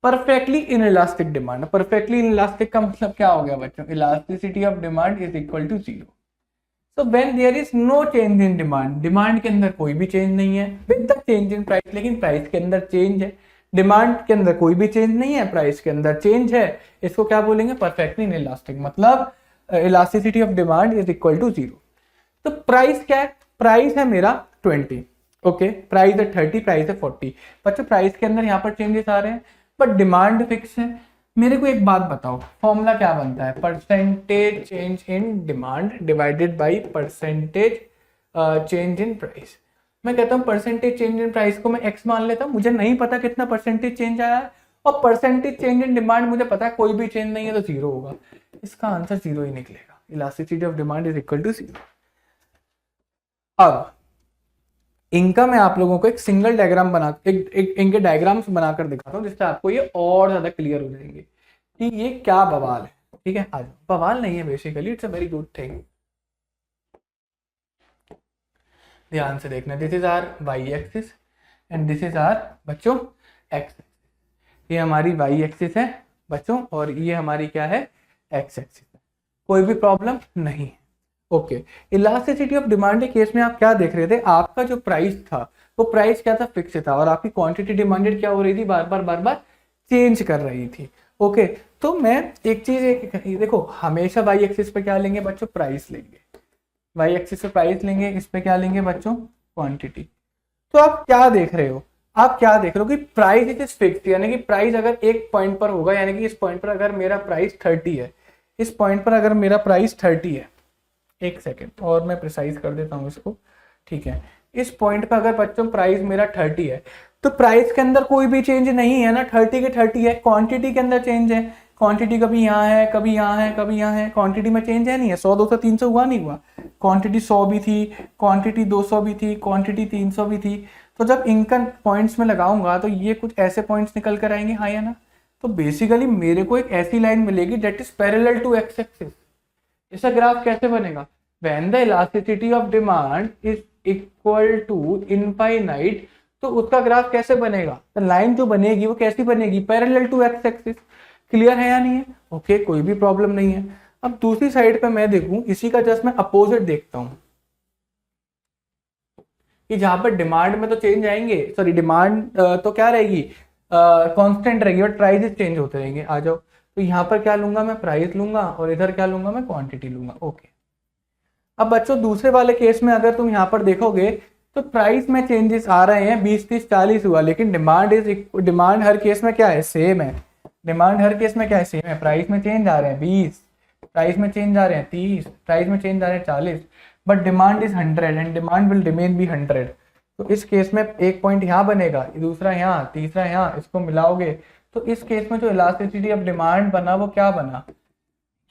Perfectly inelastic demand, perfectly inelastic का मतलब क्या हो गया बच्चों? Elasticity of demand is equal to 0। So when there is no change in demand, demand के अंदर कोई भी चेंज नहीं है, with the change in price, लेकिन प्राइस के अंदर चेंज है। डिमांड के अंदर कोई भी चेंज नहीं है, प्राइस के अंदर चेंज है, इसको क्या बोलेंगे? Perfectly inelastic. मतलब elasticity of demand is equal to 0। तो प्राइस क्या है? प्राइस है मेरा 20, ओके, प्राइस है 30, प्राइस है 40। बच्चों प्राइस के अंदर यहाँ पर चेंजेस आ रहे हैं बट डिमांड फिक्स है। मेरे को एक बात बताओ, फॉर्मूला क्या बनता है? Percentage change in demand divided by percentage change in price. मैं कहता हूँ परसेंटेज चेंज इन प्राइस को मैं x मान लेता हूँ, मुझे नहीं पता कितना परसेंटेज चेंज आया है, और परसेंटेज चेंज इन डिमांड मुझे पता है कोई भी चेंज नहीं है तो 0 होगा। इसका आंसर 0 ही निकलेगा। Elasticity of demand is equal to 0। अब इनका मैं आप लोगों को एक सिंगल डायग्राम बना इनके डायग्राम्स बनाकर दिखाता हूँ जिससे आपको ये और ज्यादा क्लियर हो जाएंगे कि ये क्या बवाल है। ठीक है, आज बवाल नहीं है, basically it's a very good thing. ध्यान से देखना, this is our Y axis and this is our बच्चों एक्स। ये हमारी वाई एक्सिस है बच्चों, और ये हमारी क्या है? एक्स एक्सिस है। कोई भी प्रॉब्लम नहीं है, ओके। इलास्टिसिटी ऑफ डिमांड के केस में आप क्या देख रहे थे? आपका जो प्राइस था वो प्राइस क्या था? फिक्स था, और आपकी क्वांटिटी डिमांडेड क्या हो रही थी? बार बार चेंज कर रही थी, ओके। तो मैं एक चीज देखो, हमेशा वाई एक्सिस पे क्या लेंगे बच्चों? प्राइस लेंगे। वाई एक्सिस पे प्राइस लेंगे, इस पे क्या लेंगे बच्चों? क्वांटिटी। तो आप क्या देख रहे हो? आप क्या देख रहे हो कि प्राइस इट इज फिक्स्ड, यानी कि प्राइस अगर एक पॉइंट पर होगा, यानी कि इस पॉइंट पर अगर मेरा प्राइस 30 है, इस पॉइंट पर अगर मेरा प्राइस 30 है, एक सेकेंड और मैं प्रिसाइज कर देता हूँ इसको, ठीक है। इस पॉइंट पे अगर बच्चों प्राइस मेरा 30 है तो प्राइस के अंदर कोई भी चेंज नहीं है ना, 30 के 30 है। क्वांटिटी के अंदर चेंज है, क्वांटिटी कभी यहाँ है कभी यहाँ है कभी यहाँ है, क्वांटिटी में चेंज है नहीं है। 100 200 300 हुआ नहीं हुआ, क्वांटिटी 100 भी थी, क्वांटिटी 200 भी थी, क्वांटिटी 300 भी थी। तो जब इनकम पॉइंट्स में लगाऊंगा तो ये कुछ ऐसे पॉइंट्स निकल कर आएंगे, हाँ या ना। तो बेसिकली मेरे को एक ऐसी लाइन मिलेगी that is parallel to X axis. इसका ग्राफ कैसे बनेगा? When the elasticity of demand is equal to infinite, तो उसका ग्राफ कैसे बनेगा? तो लाइन जो बनेगी वो कैसी बनेगी? Parallel to X axis. Clear है या नहीं है? ओके, कोई भी प्रॉब्लम नहीं है। अब दूसरी साइड पे मैं देखूं, इसी का जस्ट मैं अपोजिट देखता हूं कि जहां पर डिमांड में तो चेंज आएंगे, सॉरी डिमांड तो क्या रहेगी, कांस्टेंट रहेगी, बट प्राइसेस चेंज होते रहेंगे। आ जाओ, तो यहाँ पर क्या लूंगा मैं? प्राइस लूंगा, और इधर क्या लूंगा मैं? क्वांटिटी लूंगा। ओके, अब बच्चों दूसरे वाले केस में अगर तुम यहाँ पर देखोगे तो प्राइस में चेंजेस आ रहे हैं, 20 30 40 हुआ, लेकिन डिमांड हर केस में क्या है? सेम है। डिमांड हर केस में क्या है? सेम है। प्राइस में चेंज आ रहे हैं 20, प्राइस में चेंज आ रहे हैं 30, प्राइस में चेंज आ रहे हैं 40, but demand is 100 and demand will remain be 100। तो इस केस में एक पॉइंट यहाँ बनेगा, दूसरा यहाँ, तीसरा यहाँ, इसको मिलाओगे तो इस केस में जो इलास्टिसिटी ऑफ डिमांड बना वो क्या बना?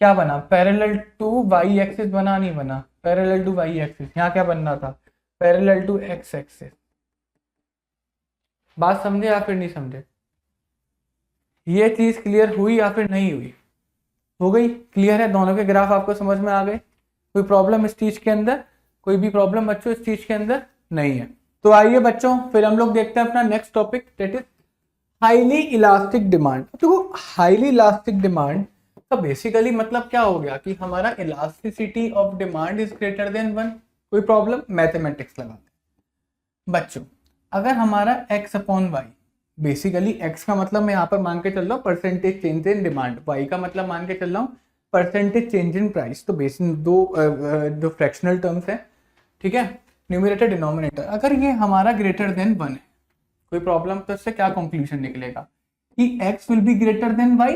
क्या बना? पैरेलल टू वाई एक्सिस बना, नहीं बना? Parallel to Y axis. यहाँ क्या बनना था? Parallel to X axis. बात समझे या फिर नहीं समझे? ये चीज क्लियर हुई या फिर नहीं हुई? हो गई? क्लियर है? दोनों के ग्राफ आपको समझ में आ गए? कोई प्रॉब्लम इस चीज के अंदर? कोई भी प्रॉब्लम बच्चों इस चीज के अंदर नहीं है? तो आइए बच्चों फिर हम लोग देखते हैं अपना next topic, that is highly elastic demand. देखो हाईली इलास्टिक डिमांड का बेसिकली मतलब क्या हो गया कि हमारा elasticity of demand is greater than 1। कोई प्रॉब्लम? मैथमेटिक्स लगाते हैं बच्चों। अगर हमारा x upon Y, basically x का मतलब मैं यहाँ पर मान के चल रहा हूँ percentage change in demand, y का मतलब मान के चल रहा हूँ परसेंटेज चेंज इन प्राइस। तो बेसिक दो फ्रैक्शनल टर्म्स है, ठीक है, न्यूमरेटर डिनोमिनेटर। अगर ये हमारा ग्रेटर देन 1 है, कोई प्रॉब्लम? तो इससे क्या कंक्लूजन निकलेगा कि x will be greater than y,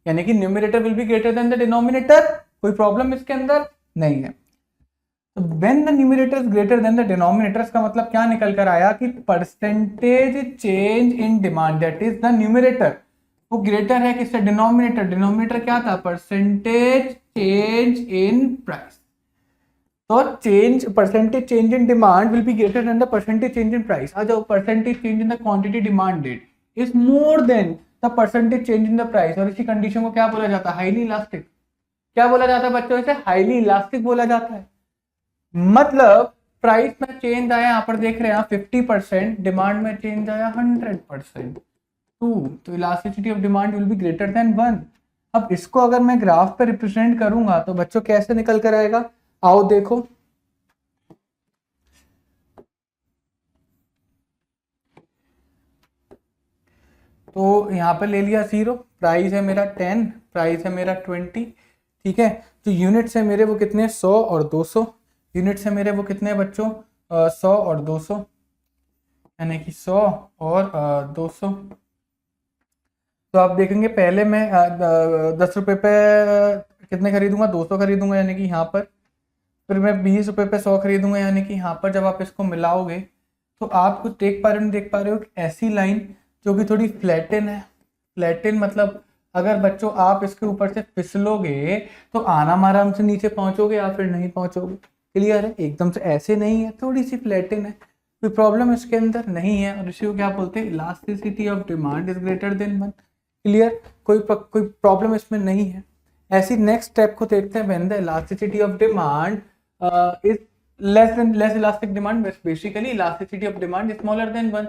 यानी कि numerator will be greater than the denominator. कोई प्रॉब्लम इसके अंदर नहीं है। तो when the numerator is greater than the denominator का मतलब क्या निकल कर आया कि percentage change in demand, that is the numerator, वो ग्रेटर है किससे? डिनोमिनेटर। डिनोमिनेटर क्या था? Percentage change in price. तो change, percentage change in demand will be greater than the percentage change in price. आ जाओ, percentage change in the quantity demanded is more than the percentage change in the price. और इसी condition को क्या बोला जाता है? Highly elastic. क्या बोला जाता है बच्चों? इसे हाईली इलास्टिक बोला जाता है। मतलब प्राइस में चेंज आया, यहाँ पर देख रहे हैं 50%, डिमांड में चेंज आया 100%। तो elasticity of demand will be greater than 1। अब इसको अगर मैं ग्राफ पे रिप्रेजेंट करूंगा तो बच्चों कैसे निकल कर आएगा? आओ देखो, तो यहाँ पे ले लिया 0, प्राइस है मेरा 10, प्राइस है मेरा 20, ठीक है। तो यूनिट्स है मेरे वो कितने? 100 और 200। यूनिट्स है मेरे वो कितने बच्चों? 100 और 200, यानी कि 100 और 200। तो आप देखेंगे पहले मैं 10 रुपये पे कितने खरीदूंगा? 200 खरीदूंगा, यानी कि यहाँ पर। फिर मैं 20 रुपये पे 100 खरीदूंगा, यानी कि यहाँ पर। जब आप इसको मिलाओगे तो आप कुछ देख पा रहे हो, नहीं देख पा रहे हो? ऐसी लाइन जो कि थोड़ी फ्लैटन है। फ्लैटन मतलब अगर बच्चों आप इसके ऊपर से फिसलोगे तो आराम आराम से नीचे पहुंचोगे या फिर नहीं पहुंचोगे? क्लियर है? एकदम से ऐसे नहीं है, थोड़ी सी फ्लैटन है, कोई प्रॉब्लम इसके अंदर नहीं है। और इसी को क्या बोलते हैं? Elasticity of demand is greater than 1। Clear? कोई प्रॉब्लम इसमें नहीं है। ऐसी नेक्स्ट स्टेप को देखते हैं, when the elasticity of demand is less elastic demand, basically elasticity of demand is smaller than 1।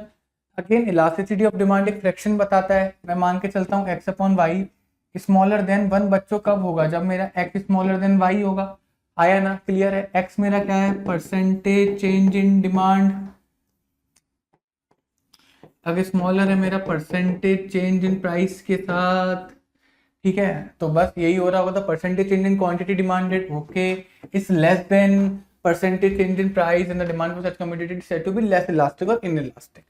Again elasticity of demand एक फ्रैक्शन बताता है। मैं मान के चलता हूँ x upon Y smaller than 1। बच्चों कब होगा? जब मेरा x स्मॉलर देन y होगा। आया ना? क्लियर है? x मेरा क्या है? Percentage change in demand. अगर स्मॉलर है मेरा परसेंटेज चेंज इन प्राइस के साथ, ठीक है। तो बस यही हो रहा होगा, percentage change in quantity demanded, okay, is less than percentage change in price and the demand for such commodity is said to be less elastic और इनइलास्टिक।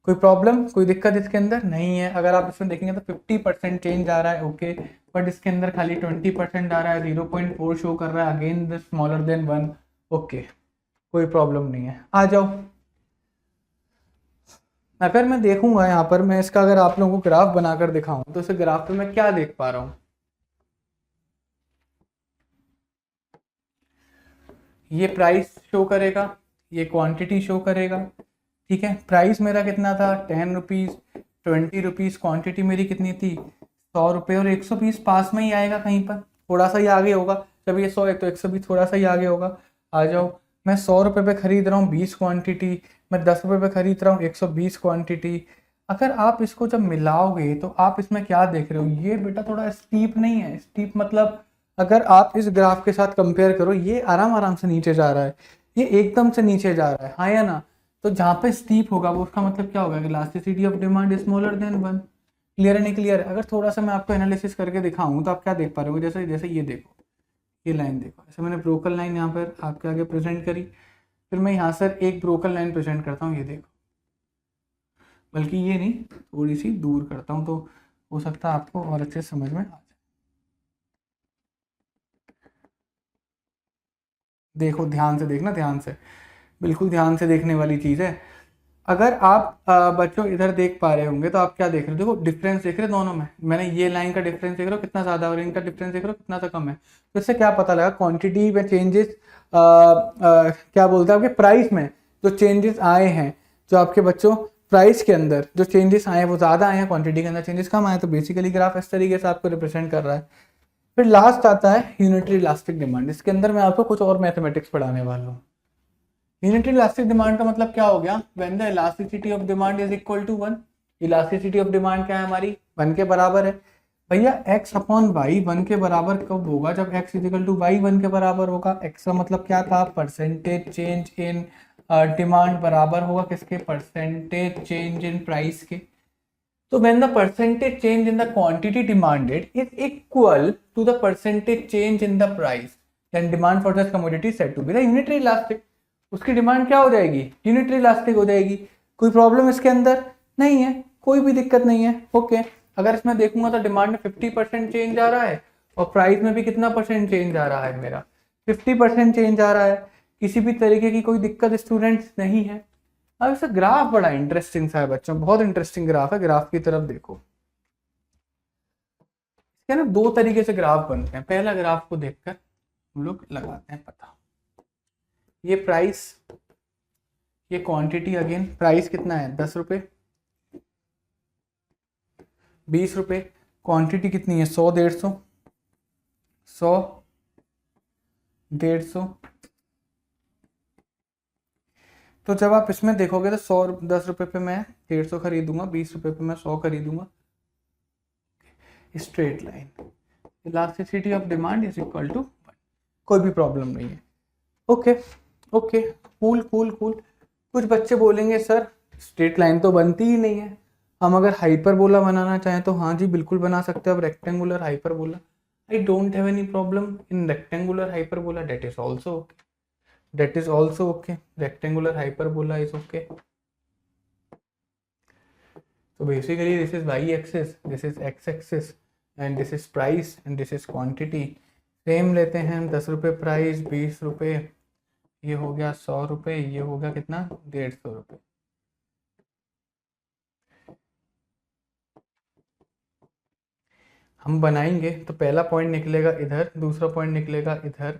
कोई प्रॉब्लम, कोई दिक्कत इसके अंदर नहीं है। अगर आप इसमें देखेंगे तो 50% चेंज आ रहा है, ओके, बट इसके अंदर खाली 20% आ रहा है, 0.4 शो कर रहा है, again the smaller than 1। Okay, कोई प्रॉब्लम नहीं है, आ जाओ। अगर मैं देखूंगा यहाँ पर, मैं इसका अगर आप लोगों को ग्राफ बनाकर दिखाऊं तो इस ग्राफ पे मैं क्या देख पा रहा हूँ, ये प्राइस शो करेगा, ये क्वांटिटी शो करेगा, ठीक है। प्राइस मेरा कितना था 10 रुपीज़, 20 रुपीज़, क्वांटिटी मेरी कितनी थी 100 रुपये, और 120 पास में ही आएगा, कहीं पर थोड़ा सा ही आगे होगा। जब ये 100 है तो 120 थोड़ा सा ही आगे होगा। आ जाओ, मैं 100 रुपये पे खरीद रहा हूँ 20 क्वांटिटी, मैं 10 रुपये पे खरीद रहा हूँ 120 क्वांटिटी। अगर आप इसको जब मिलाओगे तो आप इसमें क्या देख रहे हो, ये बेटा थोड़ा स्टीप नहीं है। स्टीप मतलब अगर आप इस ग्राफ के साथ कंपेयर करो, ये आराम आराम से नीचे जा रहा है, ये एकदम से नीचे जा रहा है, हाँ या ना। तो जहाँ पे स्टीप होगा वो उसका मतलब क्या होगा कि elasticity of demand is smaller than 1। Clear है नहीं क्लियर है? अगर थोड़ा सा मैं आपको एनालिसिस करके दिखाऊं तो आप क्या देख पा रहे हो, जैसे जैसे ये देखो, ये लाइन देखो, ऐसे मैंने ब्रोकन लाइन यहाँ पर आपके आगे प्रेजेंट करी, फिर मैं यहाँ से एक ब्रोकन लाइन प्रेजेंट करता हूँ, ये देखो, बल्कि ये नहीं, थोड़ी सी दूर करता हूँ तो हो सकता है आपको और अच्छे समझ में आ जाए। देखो, ध्यान से देखना, ध्यान से, बिल्कुल ध्यान से देखने वाली चीज़ है। अगर आप बच्चों इधर देख पा रहे होंगे तो आप क्या देख रहे हो, देखो डिफरेंस देख रहे हो दोनों में। मैंने ये लाइन का डिफरेंस देख रहे हो कितना ज़्यादा, और इनका डिफरेंस देख रहे हो कितना सा कम है। तो इससे क्या पता लगा, क्वांटिटी में चेंजेस, क्या बोलते हैं, आपके प्राइस में जो चेंजेस आए हैं, जो आपके बच्चों प्राइस के अंदर जो चेंजेस आए हैं वो ज़्यादा आए हैं, क्वांटिटी के अंदर चेंजेस कम आए। तो बेसिकली ग्राफ इस तरीके से आपको रिप्रेजेंट कर रहा है। फिर लास्ट आता है यूनिटरी इलास्टिक डिमांड। इसके अंदर मैं आपको कुछ और मैथमेटिक्स पढ़ाने वाला हूँ। यूनिटरी इलास्टिक डिमांड का मतलब क्या हो गया, when the elasticity of demand is equal to 1। Elasticity of demand क्या है हमारी, 1 के बराबर है। भैया x अपॉन वाई 1 के बराबर कब होगा, जब x is equal to Y 1 के बराबर होगा। x का मतलब क्या था, परसेंटेज चेंज इन डिमांड बराबर होगा किसके, परसेंटेज चेंज इन प्राइस के। So when the percentage change in the quantity demanded is equal to the percentage change in the price, then demand for this commodity is said to be the unitary elastic। उसकी demand क्या हो जाएगी, unitary elastic हो जाएगी। कोई problem इसके अंदर नहीं है, कोई भी दिक्कत नहीं है। ओके, अगर इसमें देखूंगा तो डिमांड में 50% चेंज आ रहा है और प्राइस में भी कितना परसेंट चेंज आ रहा है, मेरा 50% चेंज आ रहा है। किसी भी तरीके की कोई दिक्कत स्टूडेंट्स नहीं है। अब इसका ग्राफ बड़ा इंटरेस्टिंग सा है बच्चों, बहुत इंटरेस्टिंग ग्राफ है। ग्राफ की तरफ देखो, इसके ना दो तरीके से ग्राफ बनते हैं। पहला ग्राफ को देखकर हम लोग लगाते हैं पता, ये प्राइस, ये क्वांटिटी, अगेन प्राइस कितना है 10 रुपये, 20 रुपये, क्वांटिटी कितनी है 100, 150, 100, 150। तो जब आप इसमें देखोगे तो 100 10 रुपये पे मैं 150 खरीदूंगा, 20 रुपये पे मैं 100 खरीदूंगा। Straight line, elasticity of demand is equal to 1, कोई भी प्रॉब्लम नहीं है। Okay okay, cool cool cool. कुछ बच्चे बोलेंगे सर स्ट्रेट लाइन तो बनती ही नहीं है, हम अगर हाइपरबोला बनाना चाहें तो हाँ जी बिल्कुल बना सकते हैं। अब rectangular hyperbola, I don't have any problem in rectangular hyperbola, that is also okay, that is also okay, rectangular hyperbola is okay। So basically this is y axis, this is x axis and this is price and this is quantity। Same लेते हैं हम, 10 रुपये price, 20 रुपये, ये हो गया 100 रुपये, ये हो गया कितना 150 रुपये। हम बनाएंगे तो पहला पॉइंट निकलेगा इधर, दूसरा पॉइंट निकलेगा इधर।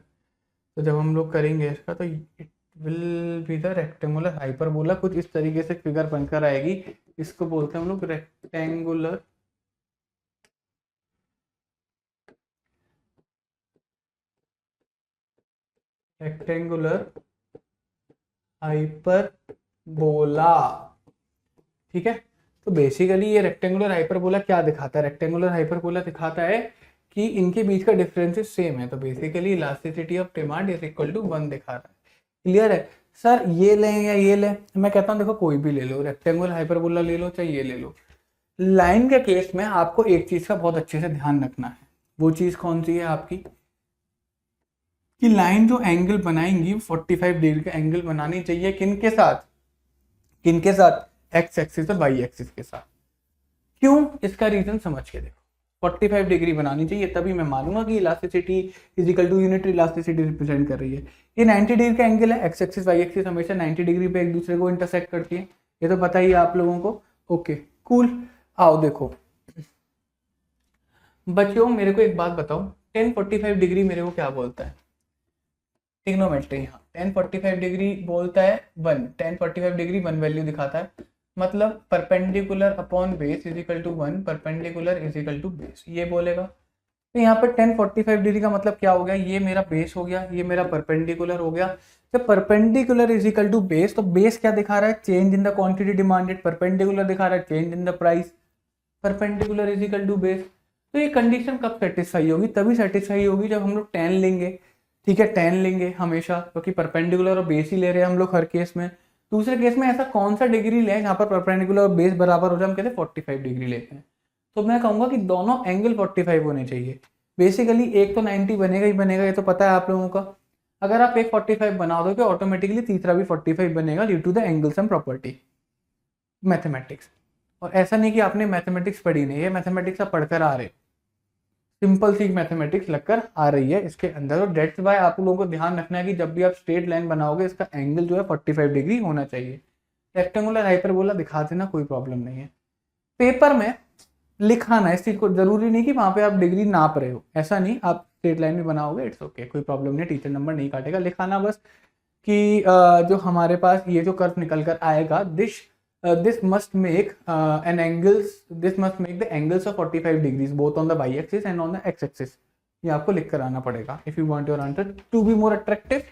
तो जब हम लोग करेंगे इसका तो it will be the rectangular hyperbola. कुछ इस तरीके से फिगर बनकर आएगी, इसको बोलते हैं हम लोग रेक्टेंगुलर हाइपरबोला, ठीक है। तो बेसिकली ये रेक्टेंगुलर हाइपरबोला क्या दिखाता है, रेक्टेंगुलर हाइपरबोला दिखाता है कि इनके बीच का डिफरेंस सेम है। तो basically elasticity of demand is equal to 1 दिखा रहा है। क्लियर है सर, ये लें या ये लें, मैं कहता हूँ देखो कोई भी ले लो, रेक्टेंगुलर हाइपरबोला ले लो चाहे ये ले लो। लाइन के केस में आपको एक चीज का बहुत अच्छे से ध्यान रखना है। वो चीज कौन सी है आपकी, कि लाइन जो एंगल बनाएंगी 45 डिग्री का एंगल बनानी चाहिए, किनके साथ, एक्स एक्सिस और वाई एक्सिस के साथ। क्यों, इसका रीजन समझ के देखो। 45 डिग्री बनानी चाहिए, तभी मैं मानूंगा कि elasticity is equal to unitary elasticity represent कर रही है। ये 90 डिग्री का एंगल है, एक्स एक्सिस वाई एक्सिस हमेशा 90 डिग्री पे एक दूसरे को इंटरसेक्ट करती है, ये तो पता ही है आप लोगों को। ओके कूल, आओ देखो बच्चों मेरे को एक बात बताओ, 1045 डिग्री मेरे को क्या बोलता है? ट्रिग्नोमेट्री, हाँ 1045 डिग्री बोलता है 1, 1045 डिग्री 1 वैल्यू दिखाता है, मतलब perpendicular upon base is equal to 1, perpendicular is equal to base, ये बोलेगा। तो यहाँ पर 1045 डिग्री का मतलब क्या हो गया, ये मेरा बेस हो गया, ये मेरा परपेंडिकुलर हो गया। जब perpendicular is equal to base, तो बेस क्या दिखा रहा है? Change in the quantity demanded. Perpendicular दिखा रहा है change in the price. Perpendicular is equal to base. तो ये कंडीशन कब सेटिस्फाई होगी? तभी सेटिस्फाई होगी जब हम लोग tan लेंगे, ठीक है, tan लेंगे हमेशा, क्योंकि परपेंडिकुलर और बेस ही ले रहे हैं हम लोग हर केस में। दूसरे केस में ऐसा कौन सा डिग्री लें जहाँ पर परपेंडिकुलर और बेस बराबर हो जाए? हम कहते हैं 45 डिग्री लेते हैं। तो मैं कहूँगा कि दोनों एंगल 45 होने चाहिए। बेसिकली एक तो 90 बनेगा ही बनेगा, ये तो पता है आप लोगों का। अगर आप एक 45 बना दोगे ऑटोमेटिकली तीसरा भी 45 बनेगा due to the angle sum property, mathematics. और ऐसा नहीं कि आपने मैथमेटिक्स पढ़ी नहीं है, मैथमेटिक्स आप पढ़कर आ रहे, सिंपल सी मैथमेटिक्स लगकर आ रही है इसके अंदर। और डेट्स बाय आप लोगों को ध्यान रखना है कि जब भी आप स्ट्रेट लाइन बनाओगे इसका एंगल जो है 45 डिग्री होना चाहिए। रेक्टेंगुलर हाइपरबोला दिखा देना, कोई प्रॉब्लम नहीं है। पेपर में लिखाना इस चीज को, जरूरी नहीं कि वहां पे आप डिग्री नाप रहे हो, ऐसा नहीं, आप स्ट्रेट लाइन में बनाओगे इट्स ओके, कोई प्रॉब्लम नहीं, टीचर नंबर नहीं काटेगा। लिखाना बस कि जो हमारे पास ये जो कर्व निकल कर आएगा, this must make the angles of 45 degrees both on the y axis and on the x axis, ये आपको लिख कर आना पड़ेगा if you want your answer to be more attractive।